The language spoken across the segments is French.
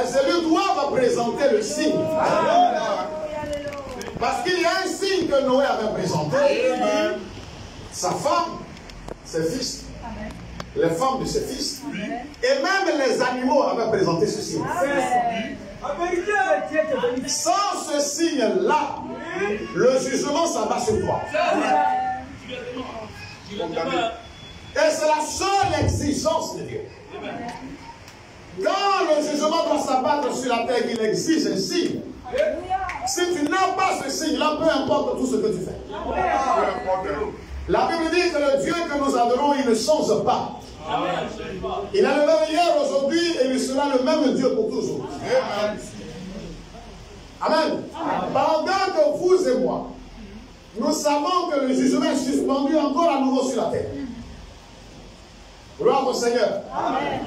Les élus doivent présenter le signe. Parce qu'il y a un signe que Noé avait présenté. Sa femme, ses fils, les femmes de ses fils, et même les animaux avaient présenté ce signe. Sans ce signe-là, le jugement s'abat sur toi. Et c'est la seule exigence de Dieu. Quand le jugement doit s'abattre sur la terre, il exige un signe. Si tu n'as pas ce signe-là, peu importe tout ce que tu fais. La Bible dit que le Dieu que nous adorons, il ne change pas. Il est le même hier, aujourd'hui, et il sera le même Dieu pour toujours. Amen. Pendant que vous et moi, nous savons que le jugement est suspendu encore à nouveau sur la terre. Gloire au Seigneur. Amen.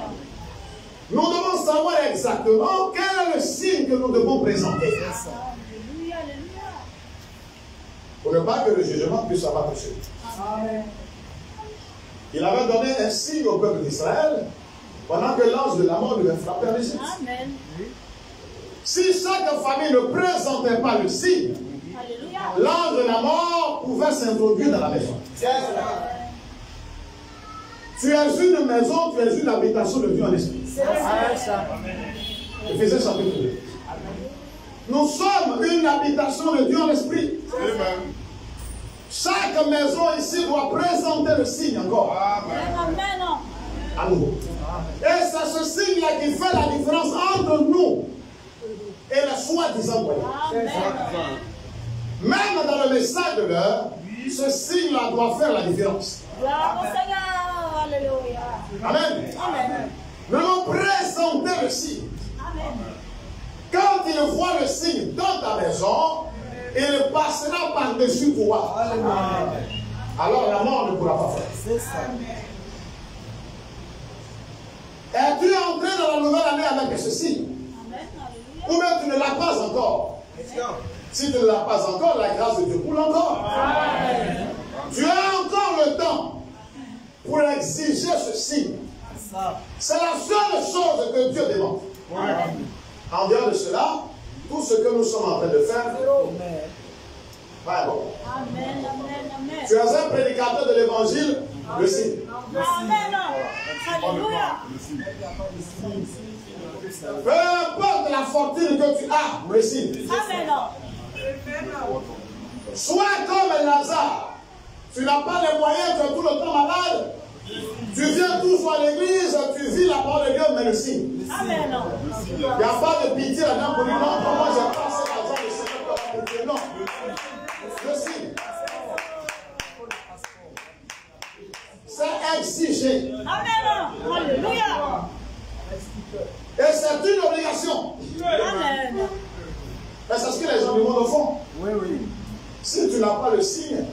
Nous devons savoir exactement quel est le signe que nous devons présenter. Pour ne pas que le jugement puisse s'abattre sur nous. Il avait donné un signe au peuple d'Israël pendant que l'ange de la mort devait frapper en Égypte. Si chaque famille ne présentait pas le signe, l'ange de la mort pouvait s'introduire dans la maison. Tu es une maison, tu es une habitation de Dieu en esprit. Éphésiens chapitre 2. Nous sommes une habitation de Dieu en esprit. Chaque maison ici doit présenter le signe encore. À nouveau. Et c'est ce signe-là qui fait la différence entre nous et les soi-disant voyants. Même dans le message de l'heure, ce signe-là doit faire la différence. Amen. Nous devons présenter le signe. Quand il voit le signe dans ta maison, il passera par-dessus toi. Alors la mort ne pourra pas faire. Es-tu entré dans la nouvelle année avec ce signe? Ou bien tu ne l'as pas encore? Si tu ne l'as pas encore, la grâce de Dieu coule encore. Tu as encore le temps pour exiger ce signe. C'est la seule chose que Dieu demande. En dehors de cela, tout ce que nous sommes en train de faire, bon. Tu es un prédicateur de l'évangile, le signe. Peu importe la fortune que tu as, le signe. Sois comme Lazare. Tu n'as pas les moyens, tu es tout le temps malade. Tu viens toujours à l'église, tu vis la parole de Dieu, mais le signe. Il n'y a pas de pitié là-dedans pour dire non, moi j'ai pas cet argent de Seigneur. Non. Le signe. C'est exigé. Et c'est une obligation. Et c'est ce que les gens du monde font. Si tu n'as pas le signe,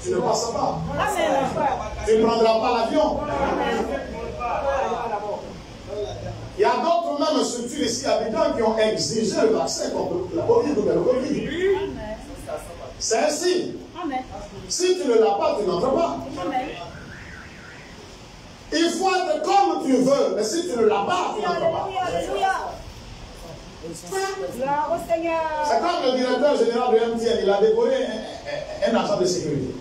tu ne passes pas. Tu ne prendras pas l'avion. Il y a d'autres même structures ici habitants qui ont exigé le vaccin contre la Covid ou le Covid. C'est ainsi. Si tu ne l'as pas, tu n'entres pas. Il faut être comme tu veux, mais si tu ne l'as pas, tu n'entres pas. C'est comme le directeur général de MTN, il a décoré un agent de sécurité.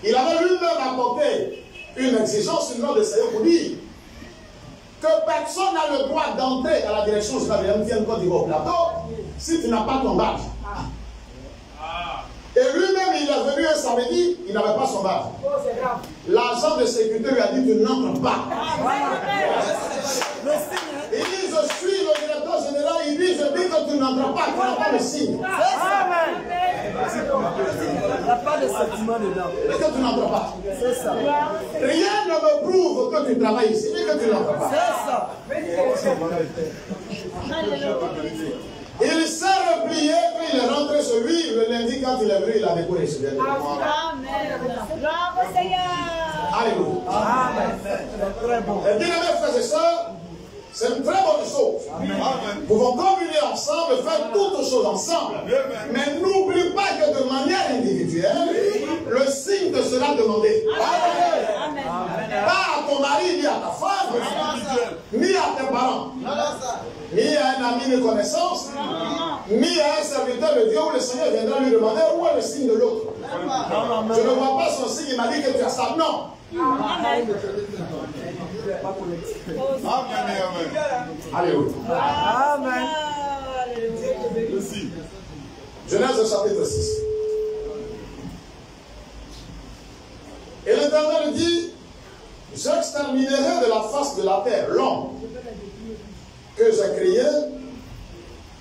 Il avait lui-même apporté une exigence sur le nom de Seigneur pour dire que personne n'a le droit d'entrer à la direction générale de MTN Côte d'Ivoire au plateau si tu n'as pas ton badge. Et lui-même, il est venu un samedi, il n'avait pas son badge. L'agent de sécurité lui a dit, tu n'entres pas. Il dit, je suis le directeur général, il dit, je dis que tu n'entres pas, tu n'as pas le signe. Il n'y a pas de sentiment dedans. Mais que tu n'entres pas. C'est ça. Rien ne me prouve que tu travailles ici, mais que tu n'entres pas. C'est ça. Il s'est replié, puis il est rentré chez lui. Le lundi, quand il est venu, il a décoré ce dernier. Amen. Bravo Seigneur. Alléluia. Amen. Très bon. Et bien, mes frères et sœurs, c'est une très bonne chose. Amen. Nous pouvons communier ensemble, faire toutes choses ensemble. Mais n'oublie pas que de manière individuelle, le signe te sera demandé. Amen. Pas à ton mari, ni à ta femme, ni à tes parents, ni à un ami de connaissance, ni à un serviteur de Dieu où le Seigneur viendra lui demander où est le signe de l'autre. Je ne vois pas son signe, il m'a dit que tu as ça. Non. Amen. Alléluia. Amen. Genèse chapitre 6. Et l'Éternel dit, j'exterminerai de la face de la terre l'homme que j'ai créé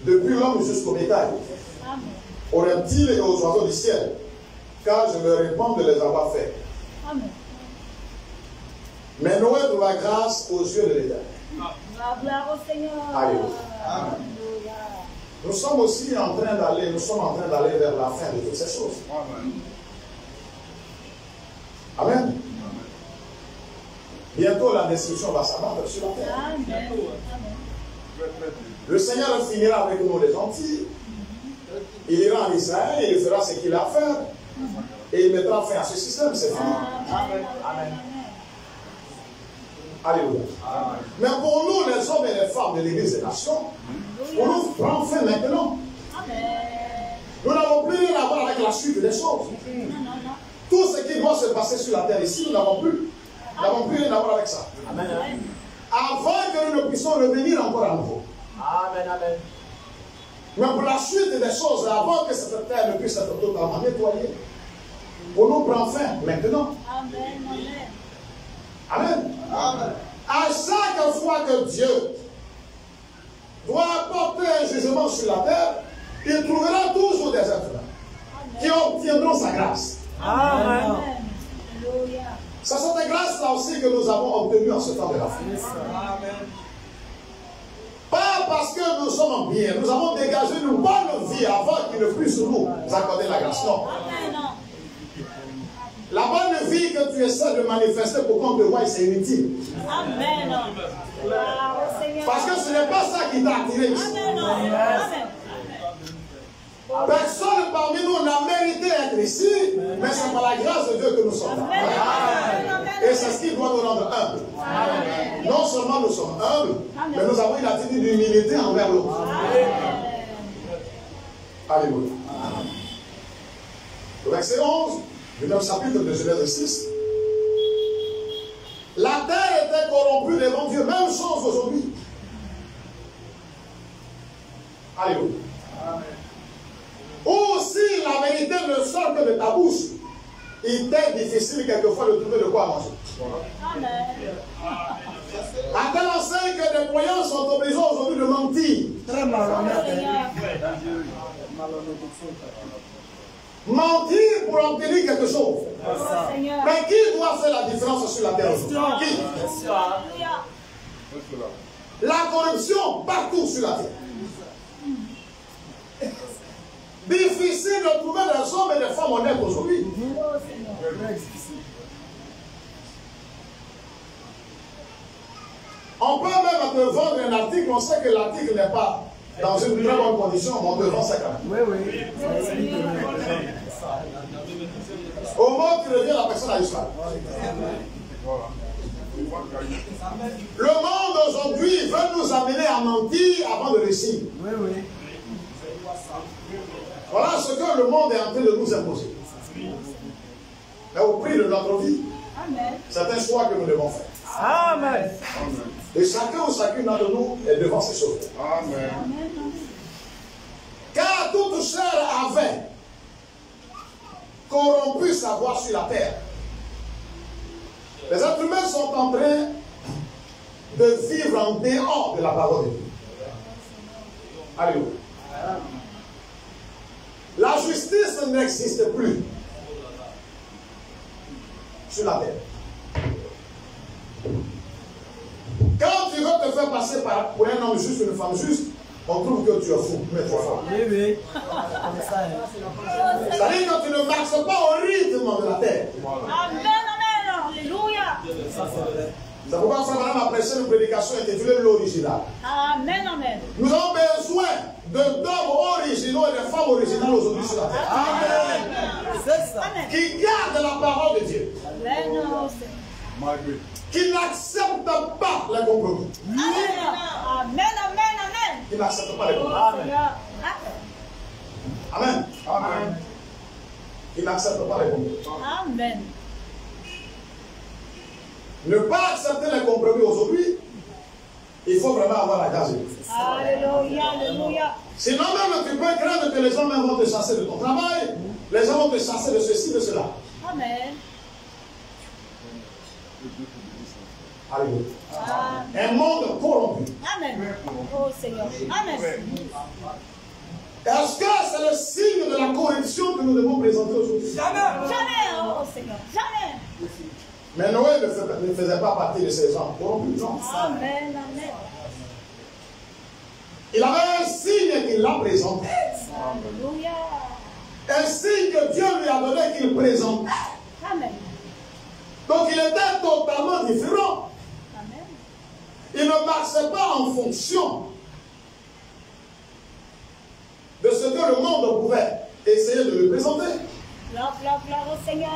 depuis l'homme jusqu'au bétail, aux reptiles et aux oiseaux du ciel, car je me répands de les avoir faits. Amen. Mais Noé trouva grâce aux yeux de l'Éternel. Gloire au Seigneur. Alléluia. Alléluia. Nous sommes aussi en train d'aller, vers la fin de toutes ces choses. Amen. Bientôt la destruction va s'abattre sur la terre. Amen. Le Seigneur finira avec nous les gentils. Il ira en Israël, il fera ce qu'il a à faire. Et il mettra fin à ce système, c'est fini. Amen. Amen. Alléluia. Mais pour nous, les hommes et les femmes de l'Église des Nations, pour nous prendre fin maintenant. Nous n'avons plus rien à voir avec la suite des choses. Tout ce qui doit se passer sur la terre ici, nous n'avons plus rien à voir avec ça. Amen. Avant que nous ne puissions revenir encore à nouveau. Amen. Amen. Mais pour la suite des choses, avant que cette terre ne puisse être totalement nettoyée, pour nous prendre fin maintenant. Amen. Amen. Amen. À chaque fois que Dieu doit apporter un jugement sur la terre, il trouvera toujours des êtres humains qui obtiendront sa grâce. Amen. Alléluia. C'est cette grâce-là aussi que nous avons obtenue en ce temps de la fin. Pas parce que nous sommes bien, nous avons dégagé une bonne vie avant qu'il ne puisse nous accorder la grâce. Non. La bonne vie que tu essaies de manifester pour qu'on te voie, c'est inutile. Amen. Parce que ce n'est pas ça qui t'a attiré ici. Amen. Personne parmi nous n'a mérité d'être ici, mais c'est par la grâce de Dieu que nous sommes là. Et c'est ce qui doit nous rendre humbles. Non seulement nous sommes humbles, mais nous avons une attitude d'humilité envers l'autre. Alléluia. Le verset 11 du même chapitre de Genèse 6. La terre était corrompue devant Dieu, même chose aujourd'hui. Alléluia. Ou si la vérité ne sort que de ta bouche, il est difficile quelquefois de trouver de quoi manger. À tel enseigne que les croyants sont obligés aujourd'hui de mentir. Très malhonnête. Mentir pour obtenir quelque chose. Mais qui doit faire la différence sur la terre aujourd'hui? Qui? La corruption partout sur la terre. Difficile de trouver des hommes et des femmes honnêtes aujourd'hui. On peut même te vendre un article, on sait que l'article n'est pas dans une très bonne condition, mais on te vend ça quand même. Oui. Au moment où tu reviens, la personne a Israël. Le monde aujourd'hui veut nous amener à mentir avant de réussir. Oui. Voilà ce que le monde est en train de nous imposer. Mais au prix de notre vie, c'est un choix que nous devons faire. Amen. Et chacun ou chacune d'entre nous est devant ces choses. Amen. Car toute chair avait corrompu sa voix sur la terre. Les êtres humains sont en train de vivre en dehors de la parole de Dieu. Alléluia. La justice n'existe plus sur la terre. Quand tu veux te faire passer pour un homme juste, une femme juste, on trouve que tu es fou, mais tu es fort. Oui. C'est-à-dire que tu ne marches pas au rythme de la terre. Amen. Alléluia. C'est pourquoi Frère Madame a prêché une prédication intitulée l'original. Amen. Nous avons besoin d'hommes originaux et de femmes originales aujourd'hui sur la terre. Amen. C'est ça. Qui gardent la parole de Dieu. Amen. qui n'acceptent pas les compromis. Amen, amen, amen. Qui n'acceptent pas les compromis. Amen. Amen. Amen. Qui n'acceptent pas les compromis. Amen. Ne pas accepter les compromis aujourd'hui, il faut vraiment avoir la grâce de Dieu. Alléluia, alléluia. Sinon même tu peux craindre que les gens même vont te chasser de ton travail, les gens vont te chasser de ceci, de cela. Amen. Alléluia. Amen. Un monde corrompu. Amen. Oh Seigneur. Amen. Est-ce que c'est le signe de la corruption que nous devons présenter aujourd'hui? Jamais. Oh Seigneur. Jamais. Mais Noé ne faisait pas partie de ces gens corrompus. Non. Amen, amen. Il avait un signe qu'il a présenté. Alléluia. Un signe que Dieu lui a donné qu'il présente. Amen. Donc il était totalement différent. Amen. Il ne marchait pas en fonction de ce que le monde pouvait essayer de lui présenter. Gloire, gloire, gloire au Seigneur.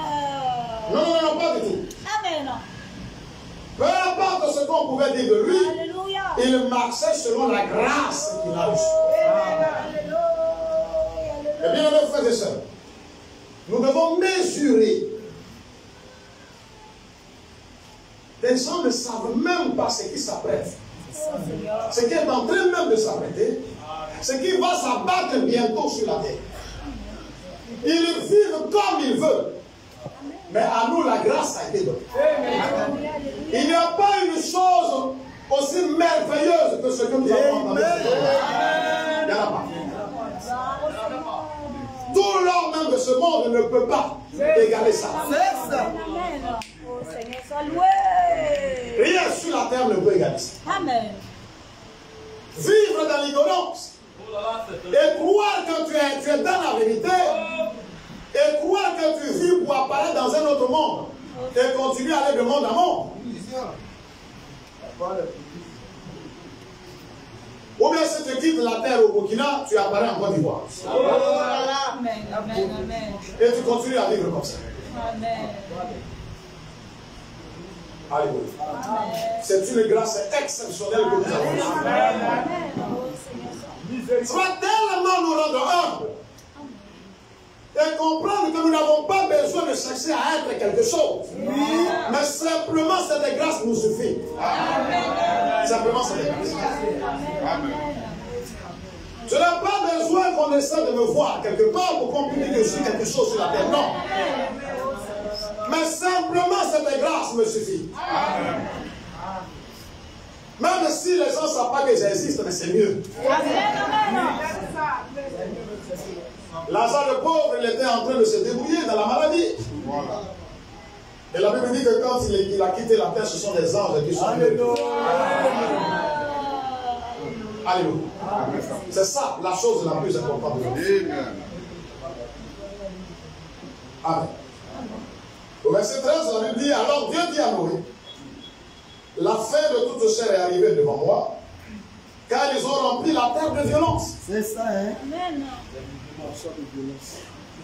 Non, pas du tout. Amen. Peu importe ce qu'on pouvait dire de lui, Alléluia. il marchait selon la grâce qu'il a reçue. Alléluia. Eh bien, mes frères et sœurs, nous devons mesurer. Les gens ne savent même pas ce qui s'apprête. Oh Seigneur. Ce qui est en train même de s'apprêter, ce qui va s'abattre bientôt sur la terre. Ils vivent comme ils veulent. Mais à nous, la grâce a été donnée. Alléluia, alléluia. Il n'y a pas une chose aussi merveilleuse que ce que nous avons entendu. Il n'y en a pas. Tout l'homme même de ce monde ne peut pas égaler ça. Amen. Oh Seigneur, sois loué. Rien sur la terre ne peut égaler ça. Amen. Vivre dans l'ignorance et croire que tu es dans la vérité et croire que tu vis pour apparaître dans un autre monde et continuer à aller de monde à monde. Ou bien si tu quittes la terre au Burkina, tu apparais en Côte d'Ivoire. Amen, amen, amen. Et tu continues à vivre comme ça. Amen. Alléluia. Amen. C'est une grâce exceptionnelle que nous avons reçue. Amen. Oh Seigneur. Ça va tellement nous rendre humbles et comprendre que nous n'avons pas besoin de chercher à être quelque chose. Mais simplement cette grâce nous suffit. Simplement cette grâce. Je n'ai pas besoin qu'on essaie de me voir quelque part pour qu'on puisse dire que je suis quelque chose sur la terre. Non. Mais simplement cette grâce me suffit. Même si les gens ne savent pas que j'existe, mais c'est mieux. Lazare le pauvre, il était en train de se débrouiller dans la maladie. Et la Bible dit que quand il a quitté la terre, ce sont des anges qui sont venus. Alléluia. C'est ça la chose la plus importante. Amen. Au verset 13, la Bible dit, alors Dieu dit à Noé, la fin de toute chair est arrivée devant moi, car ils ont rempli la terre de violence. C'est ça, hein? Amen.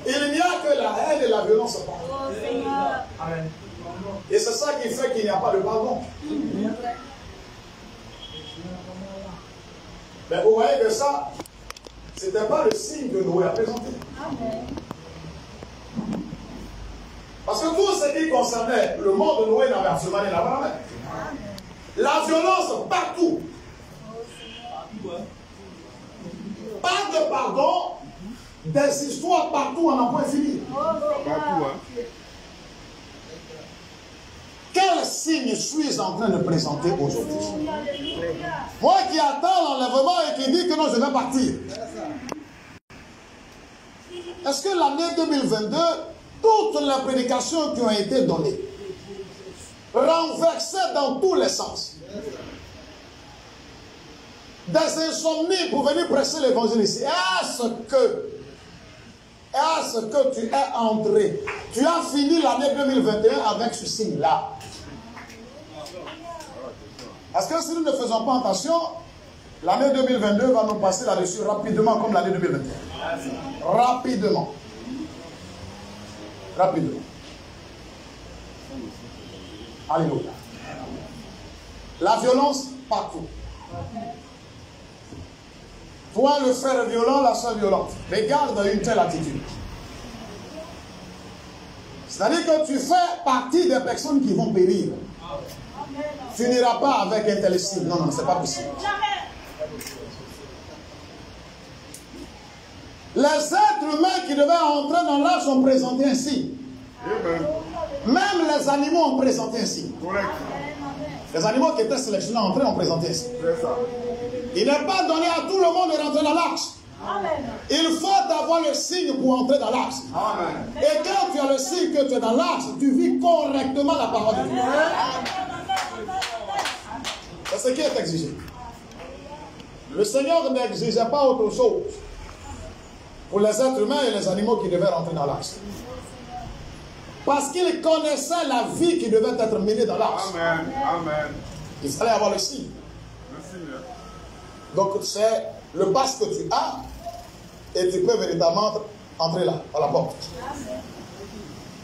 Il n'y a que la haine et la violence partout. Oh Seigneur. Amen. Et c'est ça qui fait qu'il n'y a pas de pardon. Mais vous voyez que ça, ce n'était pas le signe que Noé a présenté. Amen. Parce que tout ce qui concernait le monde de Noé n'avait absolument rien à voir avec. La violence partout. Pas de pardon, des histoires partout en un point fini. Oh Seigneur. Quel signe suis-je en train de présenter aujourd'hui? Alléluia. Moi qui attends l'enlèvement et qui dis que non, je vais partir. Est-ce que l'année 2022, toutes les prédications qui ont été données, renversées dans tous les sens, des insomnies pour venir prêcher l'évangile ici, est-ce que tu es entré, tu as fini l'année 2021 avec ce signe-là? Parce que si nous ne faisons pas attention, l'année 2022 va nous passer là-dessus rapidement comme l'année 2021. Rapidement. Rapidement. Alléluia. La violence, partout. Toi, le frère violent, la soeur violente. Regarde une telle attitude. C'est-à-dire que tu fais partie des personnes qui vont périr. Tu n'iras pas avec un tel style. Non, non, c'est pas possible. Les êtres humains qui devaient entrer dans l'arche sont présentés ainsi. Même les animaux ont présenté ainsi. Les animaux qui étaient sélectionnés à entrer ont présenté ainsi. Il n'est pas donné à tout le monde de rentrer dans l'arche. Il faut avoir le signe pour entrer dans l'arche. Et quand tu as le signe que tu es dans l'arche, tu vis correctement la parole de Dieu. C'est ce qui est exigé. Le Seigneur n'exigeait pas autre chose pour les êtres humains et les animaux qui devaient rentrer dans l'arche. Parce qu'il connaissait la vie qui devait être menée dans l'arche. Il fallait avoir le signe. Donc c'est le passe que tu as et tu peux véritablement entrer là, à la porte.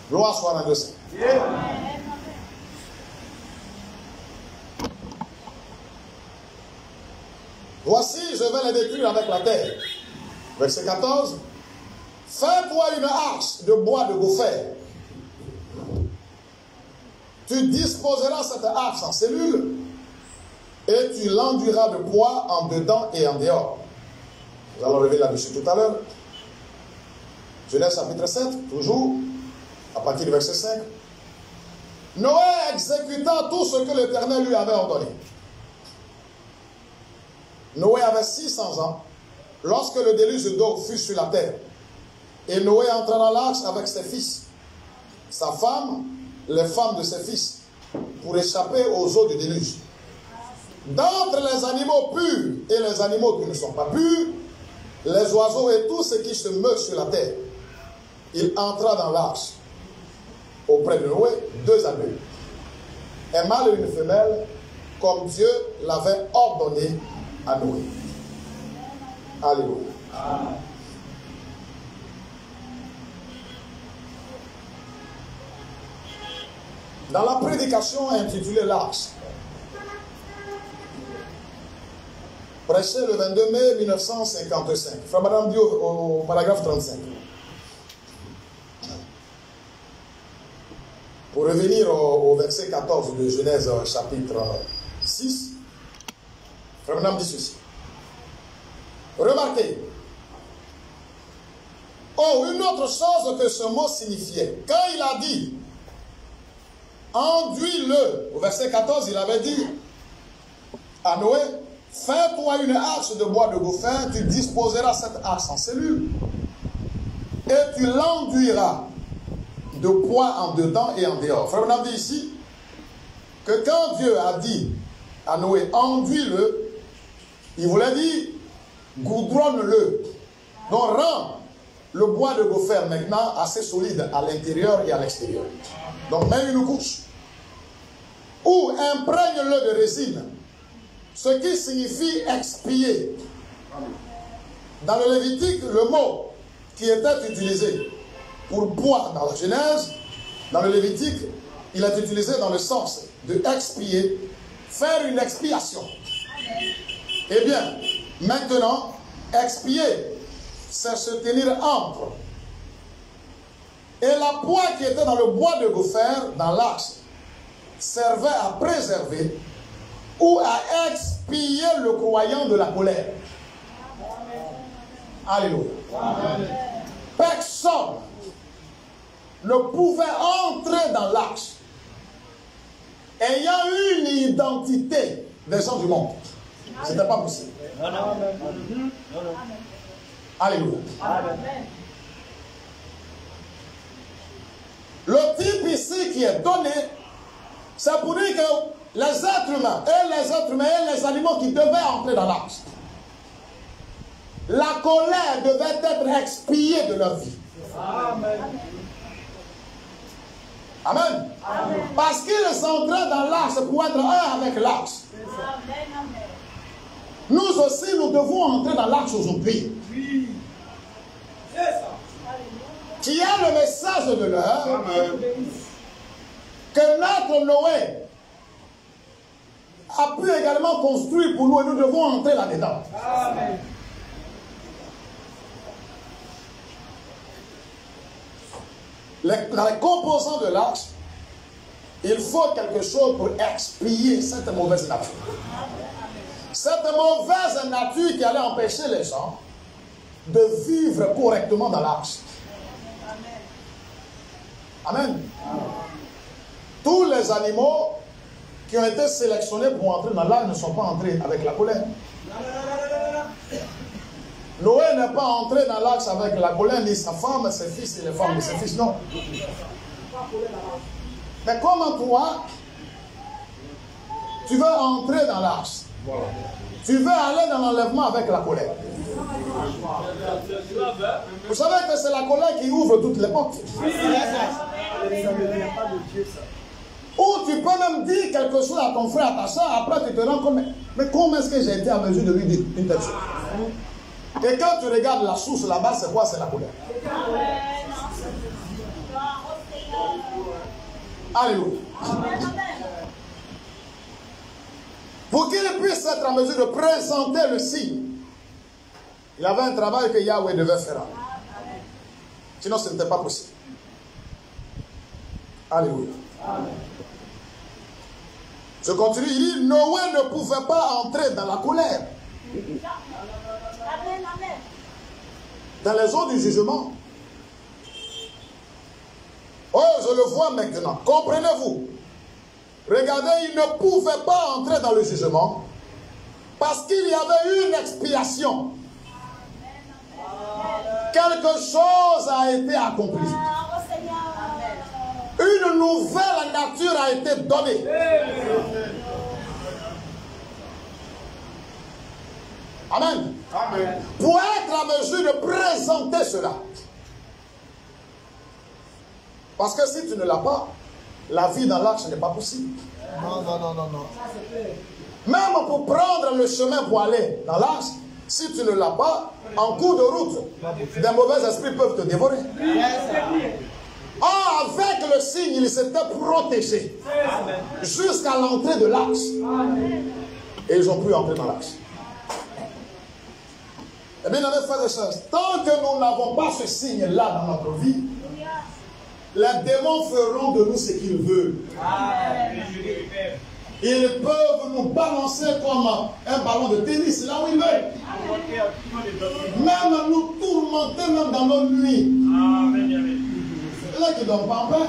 Gloire soit à Dieu. Voici, je vais les détruire avec la terre. Verset 14. Fais-toi une arche de bois de gopher. Tu disposeras cette arche en cellules et tu l'enduiras de bois en dedans et en dehors. Nous allons revenir là-dessus tout à l'heure. Genèse chapitre 7, toujours, à partir du verset 5. Noé exécuta tout ce que l'Éternel lui avait ordonné. Noé avait 600 ans lorsque le déluge d'eau fut sur la terre. Et Noé entra dans l'arche avec ses fils, sa femme, les femmes de ses fils, pour échapper aux eaux du déluge. D'entre les animaux purs et les animaux qui ne sont pas purs, les oiseaux et tout ce qui se meut sur la terre, il entra dans l'arche. Auprès de Noé, 2 adultes, un mâle et une femelle, comme Dieu l'avait ordonné à Noé. Alléluia. Amen. Dans la prédication intitulée l'Arche, prêchée le 22 mai 1955, Frère Madame dit au paragraphe 35. Pour revenir au verset 14 de Genèse chapitre 6, Frère Madame dit ceci. Remarquez. Oh, une autre chose que ce mot signifiait. Quand il a dit enduis-le, au verset 14, il avait dit à Noé, fais-toi une arche de bois de gopher, tu disposeras cette arche en cellules et tu l'enduiras de bois en dedans et en dehors. Frère, on a dit ici que quand Dieu a dit à Noé, enduis-le, il voulait dire goudronne-le. Donc rend le bois de gopher maintenant assez solide à l'intérieur et à l'extérieur. Donc mets une couche. Ou imprègne-le de résine. Ce qui signifie expier. Dans le Lévitique, le mot qui était utilisé pour bois dans la Genèse, dans le Lévitique, il est utilisé dans le sens de expier, faire une expiation. Eh bien, maintenant, expier, c'est se tenir ample. Et la poix qui était dans le bois de gopher, dans l'arche, servait à préserver ou à expier le croyant de la colère. Alléluia. Amen. Personne ne pouvait entrer dans l'arche ayant une identité des gens du monde. Ce n'était pas possible. Alléluia. Amen. Le type ici qui est donné, c'est pour dire que les êtres humains et les animaux qui devaient entrer dans l'arche, la colère devait être expiée de leur vie. Amen. Amen. Amen. Parce qu'ils entraient dans l'arche pour être un avec l'arche. Nous aussi, nous devons entrer dans l'arche aujourd'hui. Oui. C'est ça. Qui a le message de l'heure que notre Noé a pu également construire pour nous et nous devons entrer là-dedans. Amen. Dans les composants de l'arche, il faut quelque chose pour expier cette mauvaise nature. Cette mauvaise nature qui allait empêcher les gens de vivre correctement dans l'arche. Amen. Tous les animaux qui ont été sélectionnés pour entrer dans l'arche ne sont pas entrés avec la colère. Noé n'est pas entré dans l'arche avec la colère, ni sa femme, ses fils, et les femmes de ses fils, non. Mais comment toi, tu veux entrer dans l'arche? Tu veux aller dans l'enlèvement avec la colère. Vous savez que c'est la colère qui ouvre toutes les portes. Ou tu peux même dire quelque chose à ton frère, à ta soeur, après tu te rends compte, mais comment est-ce que j'ai été en mesure de lui dire une telle chose? Et quand tu regardes la source là-bas, c'est quoi? C'est la colère. Alléluia. Pour qu'il puisse être en mesure de présenter le signe, il avait un travail que Yahweh devait faire. Sinon, ce n'était pas possible. Alléluia. Je continue, il dit, Noé ne pouvait pas entrer dans la colère. Dans les eaux du jugement. Oh, je le vois maintenant. Comprenez-vous? Regardez, il ne pouvait pas entrer dans le jugement parce qu'il y avait une expiation. Quelque chose a été accompli. Une nouvelle nature a été donnée. Amen. Amen. Pour être en mesure de présenter cela. Parce que si tu ne l'as pas, la vie dans l'arche n'est pas possible. Non. Même pour prendre le chemin pour aller dans l'arche, si tu ne l'as pas, en cours de route, des mauvais esprits peuvent te dévorer. Or, avec le signe, il s'était protégé jusqu'à l'entrée de l'arche. Et ils ont pu entrer dans l'arche. Eh bien, mes frères et sœurs, tant que nous n'avons pas ce signe-là dans notre vie, les démons feront de nous ce qu'ils veulent. Ils peuvent nous balancer comme un ballon de tennis là où ils veulent. Même nous tourmenter même dans nos nuits. C'est là qu'ils ne donnent pas en paix.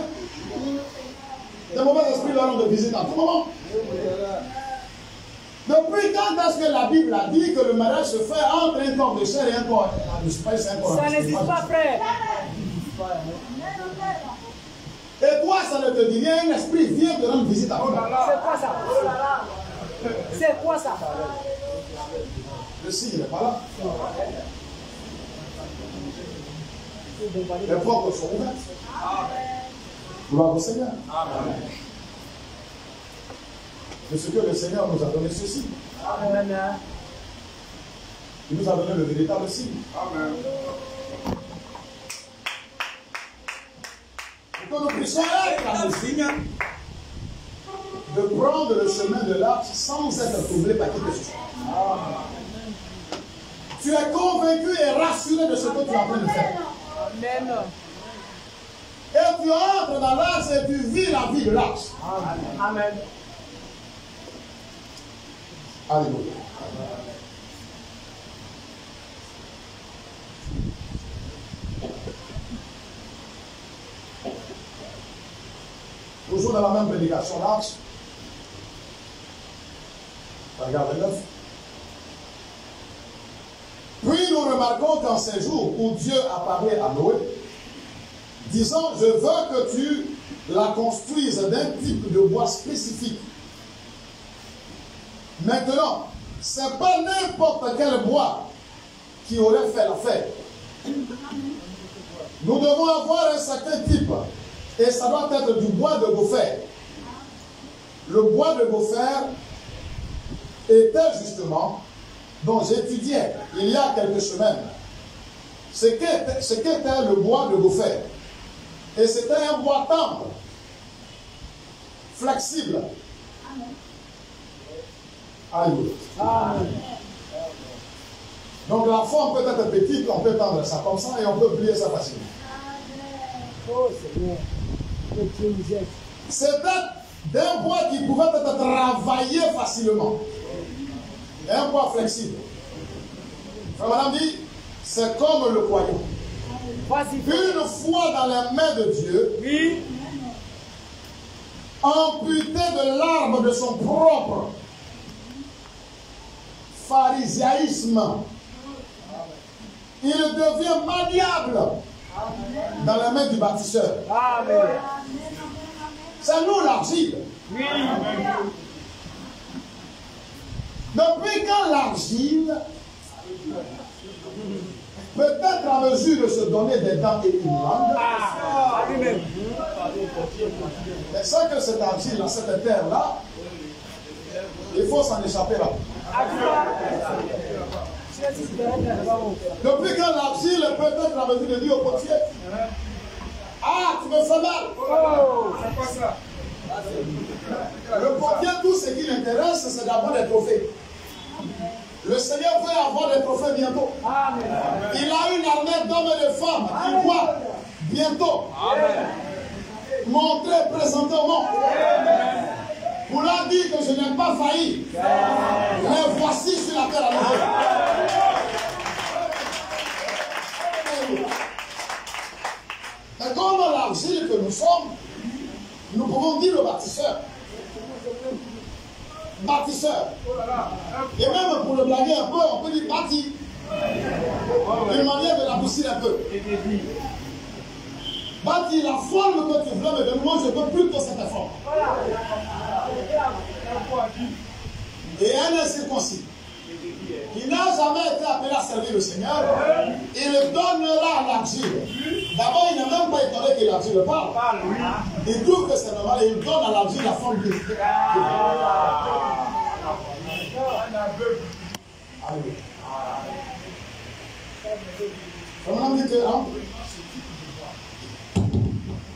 Les mauvais esprits leur ont de visite à tout moment. Depuis quand est-ce que la Bible a dit que le mariage se fait entre un corps de chair et un corps d'esprit? Ça n'existe pas, frère. Et toi, ça ne te dit rien, un esprit vient te rendre visite à toi. C'est quoi ça? C'est quoi ça? Le signe n'est pas là. Les portes sont ouvertes. Gloire au Seigneur. De ce que le Seigneur nous a donné ceci. Il nous a donné le véritable signe. Amen. Pour que nous puissions être dans le signe de prendre le chemin de l'arche sans être troublé par qui que ce soit. Tu es convaincu et rassuré de ce que tu es en train de faire. Amen. Et tu entres dans l'arche et tu vis la vie de l'arche. Amen. Alléluia. Toujours dans la même prédication, l'arche. Regardez 9. Puis nous remarquons qu'en ces jours où Dieu apparaît à Noé, disant, je veux que tu la construises d'un type de bois spécifique. Maintenant, ce n'est pas n'importe quel bois qui aurait fait l'affaire. Nous devons avoir un certain type. Et ça doit être du bois de gopher. Le bois de gopher était justement, dont j'étudiais il y a quelques semaines, ce qu'était le bois de gopher. Et c'était un bois tendre, flexible. Alléluia. Amen. Donc la forme peut être petite, on peut tendre ça comme ça et on peut plier ça facilement. Oh Seigneur, que Dieu nous aide. C'était d'un bois qui pouvait être travaillé facilement. Et un bois flexible. Frère madame dit, c'est comme le poignard. Une fois dans les mains de Dieu, Oui. amputé de l'arbre de son propre pharisaïsme, il devient maniable dans les mains du bâtisseur. Amen. C'est nous l'argile. Oui. Depuis quand l'argile peut être en mesure de se donner des dents et une langue, Ah, lui-même. mais c'est que cette argile, cette terre-là, il faut s'en échapper là. Depuis quand l'argile peut être en mesure de dire au potier, ah, tu me fais mal. Oh, c'est quoi ça? Le potier, tout ce qui l'intéresse, c'est d'avoir des trophées. Le Seigneur veut avoir des trophées bientôt. Amen. Il a une armée d'hommes et de femmes qui doit bientôt montrer, présenter au monde. Vous l'avez dit que je n'ai pas failli. Mais voici sur la terre à nouveau. Mais comme l'argile que nous sommes, nous pouvons dire au bâtisseur. Bâtisseur. Et même pour le blaguer un peu, on peut dire bâti. Une manière de l'adoucir un peu. Bâti, la forme que tu veux me donner, moi je veux plutôt cette forme. Et un incirconcis qui n'a jamais été appelé à servir le Seigneur, il donnera l'argile. D'abord, il n'est même pas étonné que l'argile parle. Il trouve que c'est normal et il donne à l'argile la forme de Dieu. On dit que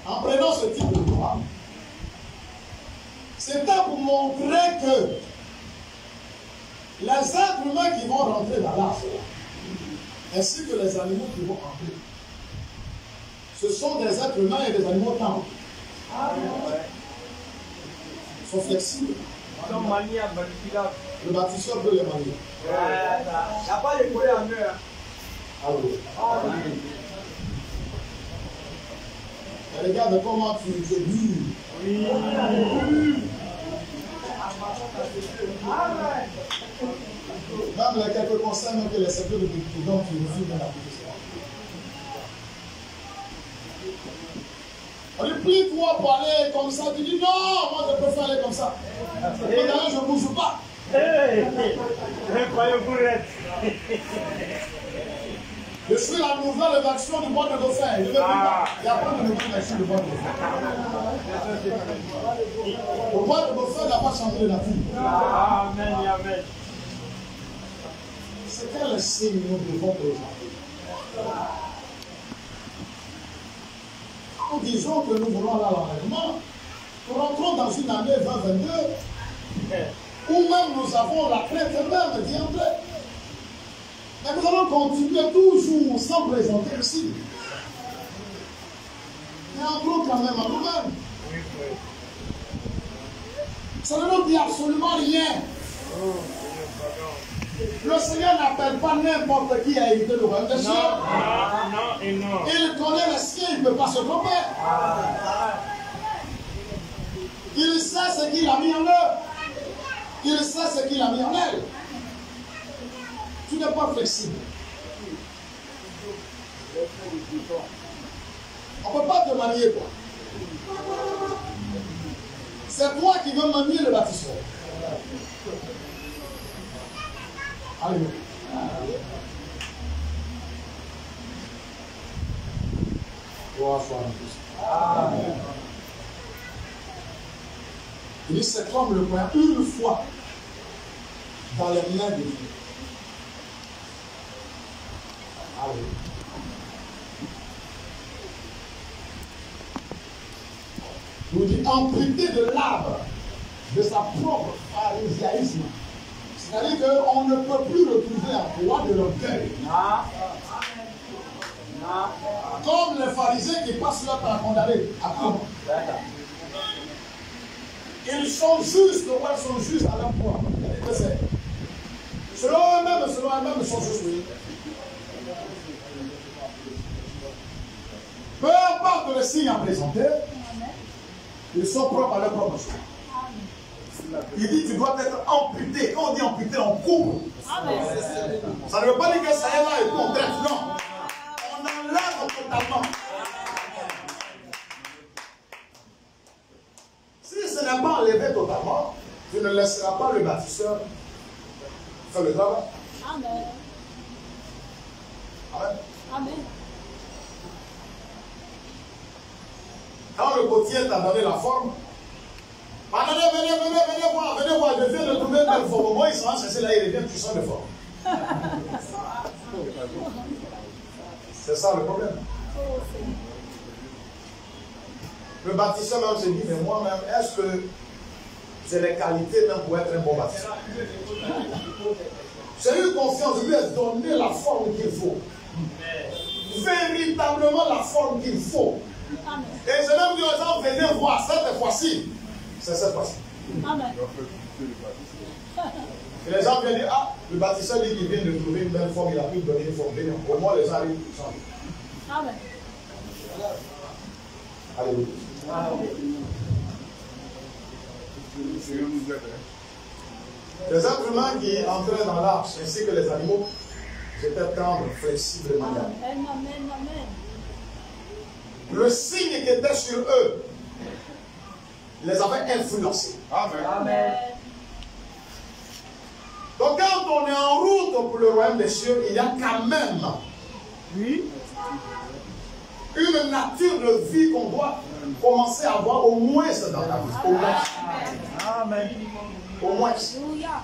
en prenant ce type de bois, c'était pour montrer que les êtres humains qui vont rentrer dans l'arche, ainsi que les animaux qui vont entrer, ce sont des êtres humains et des animaux tendres. Ils sont flexibles. Le bâtisseur peut les manier. Il n'y a pas de coller en eux. Regarde comment tu es dur. Même les quelques conseils que les secteurs de dont tu refus de l'application. On dit, plie-toi pour aller comme ça. Tu dis, non, moi je préfère aller comme ça. Et d'ailleurs, je ne bouge pas. Je suis la nouvelle version du bois de dauphin. Je ne veux plus pas. Il y a pas de nouvelle version du bois de dauphin. Le bois de dauphin n'a pas changé la vie. Amen, amen. C'est quel signe nous devons aujourd'hui? Nous disons que nous voulons aller à l'enlèvement. Nous rentrons dans une année 2022 où même nous avons la crainte même d'y entrer. Mais nous allons continuer toujours sans présenter le signe. Mais entrons quand même à nous-mêmes. Ça ne nous dit absolument rien. Le Seigneur n'appelle pas n'importe qui à éviter le royaume des cieux. Il connaît les siens, il ne peut pas se tromper. Il sait ce qu'il a mis en eux. Il sait ce qu'il a mis en elle. Tu n'es pas flexible. On ne peut pas te manier, quoi. C'est toi qui veux manier le bâtisseur. Alléluia. Gloire soit à Christ. Il dit, c'est comme le point une fois dans les mains de Dieu. Alléluia. Nous dit, amputé de l'arbre de sa propre pharisaïsme. C'est-à-dire qu'on ne peut plus retrouver un poids de l'orgueil. Comme les pharisiens qui passent leur temps à condamner. Ils sont justes, ou ils sont justes à leur poids. Selon eux-mêmes, ils sont justes. Peu importe le signe à présenter, ils sont propres à leur propre chose. Il dit tu dois être amputé. Quand on dit amputé, on coupe. Ça ne veut pas dire que ça est là et qu'on traite. Non. On enlève totalement. Si ce n'est pas enlevé totalement, tu ne laisseras pas le bâtisseur faire le travail. Amen. Amen. Amen. Quand le potier t'a donné la forme, venez voir, je viens de trouver une belle forme. Moi, ils sont chercher là, il revient puissant de forme. C'est ça le problème. Le bâtisseur même se dit, mais moi-même, est-ce que j'ai les qualités même pour être un bon bâtisseur? J'ai eu confiance, je lui ai donné la forme qu'il faut. Véritablement la forme qu'il faut. Et je même dit aux gens, venez voir, cette fois-ci, c'est cette fois-ci. Amen. Et les gens viennent dire, ah, le bâtisseur dit qu'il vient de trouver une belle forme, il a pu donner une forme. Au moins les gens arrivent pour changer. Amen. Alléluia. Les êtres humains qui entraient dans l'arche, ainsi que les animaux, étaient tendres, flexibles, malades. Amen, amen, amen. Le signe qui était sur eux les avait influencés. Amen. Amen. Donc quand on est en route pour le royaume des cieux, il y a quand même une nature de vie qu'on doit commencer à avoir au moins dans la vie. Au moins. Amen. Au moins. Alléluia.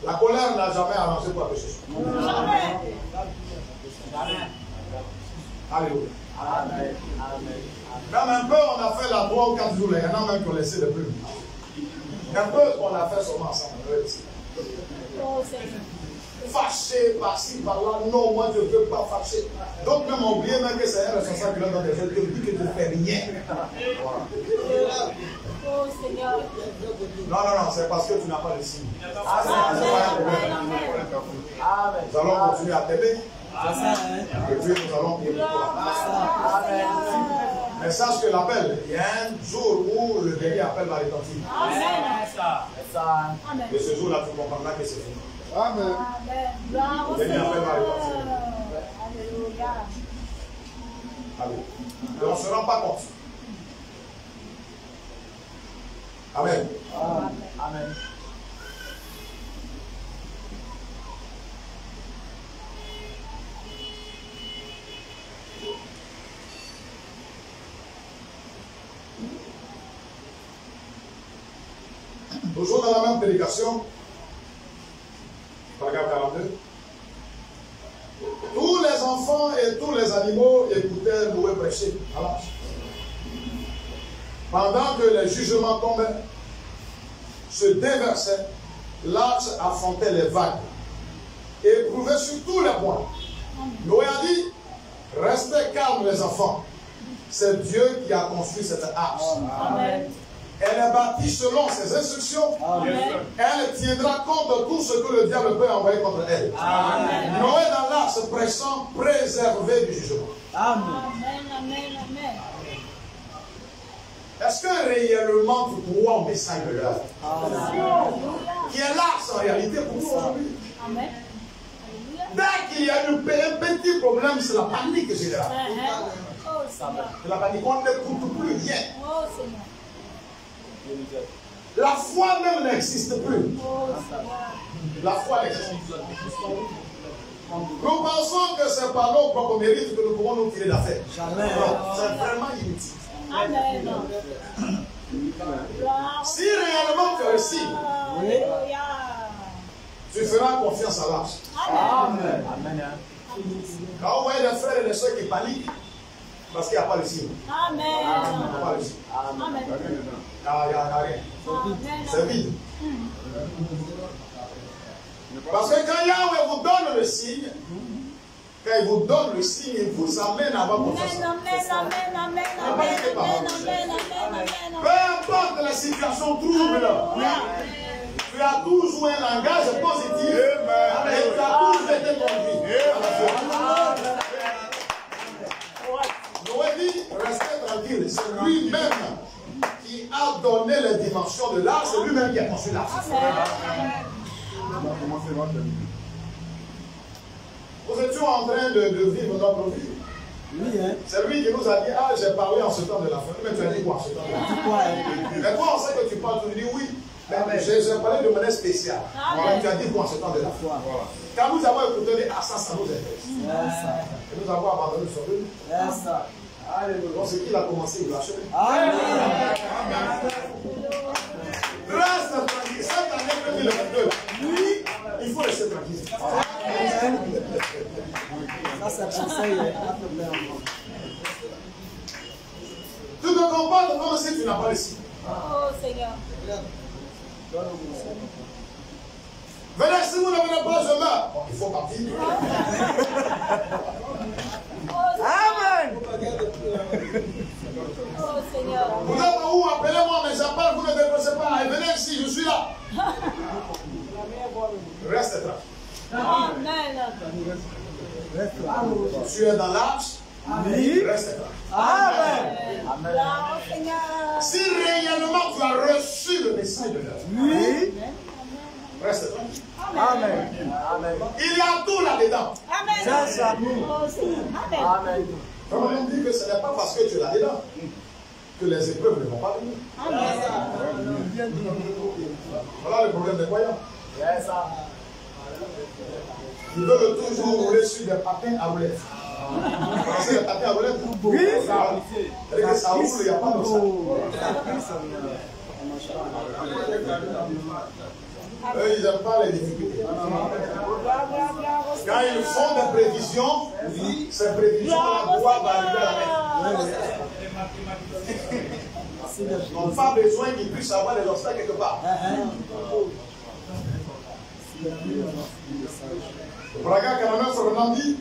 La colère n'a jamais arrangé quoi que ce soit. Amen. Alléluia. Amen. Même un peu, on a fait la 3 ou 4 jours, il y en a même qui ont laissé le plus. Un peu, on a fait seulement ensemble. Oh Seigneur. Fâché par-ci, par-là, non, moi je ne veux pas fâcher. Donc même oublier même que c'est un responsable qui leur donne des choses, qui dit que je ne fais rien. Oh Seigneur. Non, c'est parce que tu n'as pas de signe. Amen. Nous allons continuer à t'aider. Et puis nous allons prier pour toi. Mais sache que l'appel, il y a un jour où le dernier appel va retentir. Amen. Et ce jour-là, tu comprendras que c'est fini. Amen. Amen. Gloire au Le dernier appel va Seigneur. retentir. Alléluia. Allez. Et on ne se rend pas compte. Amen. Amen. Toujours dans la même prédication, paragraphe 42. Tous les enfants et tous les animaux écoutaient Noé prêcher à l'arche. Pendant que les jugements tombaient, se déversaient, l'arche affrontait les vagues et éprouvait sur tous les points. Noé a dit, restez calmes les enfants. C'est Dieu qui a construit cette arche. Amen. Elle est bâtie selon ses instructions. Amen. Elle tiendra compte de tout ce que le diable peut envoyer contre elle. Amen. Noé dans l'arche pressant, préservé du jugement. Amen. Amen. Amen. Est-ce que réellement tu crois au message de l'heure? Alléluia. Qui est l'arche en réalité pour nous aujourd'hui? Amen. Alléluia. Dès qu'il y a un petit problème, c'est la panique générale. Oh Seigneur. C'est la panique, on n'écoute plus rien. Oh Seigneur. La foi même n'existe plus. Oh Seigneur. La foi n'existe plus. Nous pensons que c'est par nos propres mérites que nous pouvons nous tirer d'affaire. Non, c'est vraiment inutile. Amen. Gloire au Si réellement tu réussis, Alléluia. tu feras confiance à l'arche. Amen. Amen. Quand on voit des frères et des soeurs qui paniquent, Parce qu'il n'y a pas le signe. Amen. Il n'y a pas le signe. Amen. Il n'y a rien. C'est vide. Parce que quand Yahweh vous donne le signe, quand il vous donne le signe, il vous amène à avoir confiance. Peu importe la situation trouble, tu as toujours un langage positif et tu as toujours été conduit. Noé dit, restez tranquille, c'est lui-même qui a donné les dimensions de l'art, c'est lui-même qui a construit l'art. Nous étions en train de vivre notre vie. Oui, hein. C'est lui qui nous a dit, ah, j'ai parlé en ce temps de la fin. Mais tu as dit quoi en ce temps de la fin? Mais toi, on sait que tu parles, tu dis oui. Mais j'ai parlé de manière spéciale. Mais tu as dit quoi en ce temps de la fin? Quand nous avons écouté, on dit, ah, ça nous intéresse. Et nous avons abandonné le sommeil. Donc, c'est qu'il a commencé, il l'a achevé. Reste tranquille. Cette année 2022, lui, il faut laisser tranquille. Ça, c'est conseil. Tu te comportes comme si tu n'as pas le signe. Oh Seigneur. Venez, si vous ne venez pas, je meurs. Bon, il faut partir. Amen. Oh Seigneur. Vous êtes où? Appelez-moi, mais j'appelle, vous ne décrochez pas. Et venez ici, je suis là. Reste tranquille. Amen. Tu es dans l'arche. Oui. Reste tranquille. Amen. Gloire au Seigneur. Si réellement tu as reçu le message de l'heure, Oui. reste tranquille. Amen. Amen. Il y a tout là-dedans. Amen. Ça, ça. Oh Seigneur. Amen. Amen. Comme on dit que ce n'est pas parce que tu es là-dedans que les épreuves ne vont pas venir. Amen. Voilà le problème des croyants. Yes, ça. Ils veulent toujours rouler sur des patins à roulettes. Vous connaissez les patins à roulettes? Oui. C'est-à-dire que ça roule, il n'y a pas de ça. Eux, ils n'aiment pas les difficultés. Quand ils font des prévisions, ces prévisions-là doivent arriver à la main. Ils n'ont pas besoin qu'ils puissent avoir des obstacles quelque part. Le Braga Canada Sorona dit,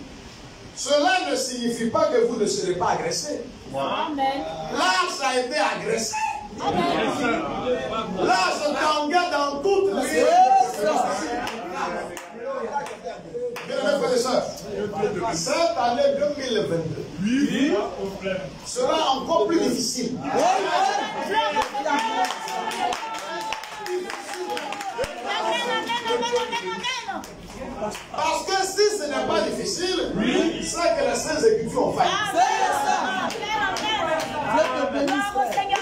cela ne signifie pas que vous ne serez pas agressés. Amen. L'âge a été agressé. L'âge t'engage dans toutes les circonstances. Bien-aimés frères et sœurs, cette année 2022 sera encore plus difficile. Parce que si ce n'est pas difficile, c'est que les Saintes Écritures ont failli.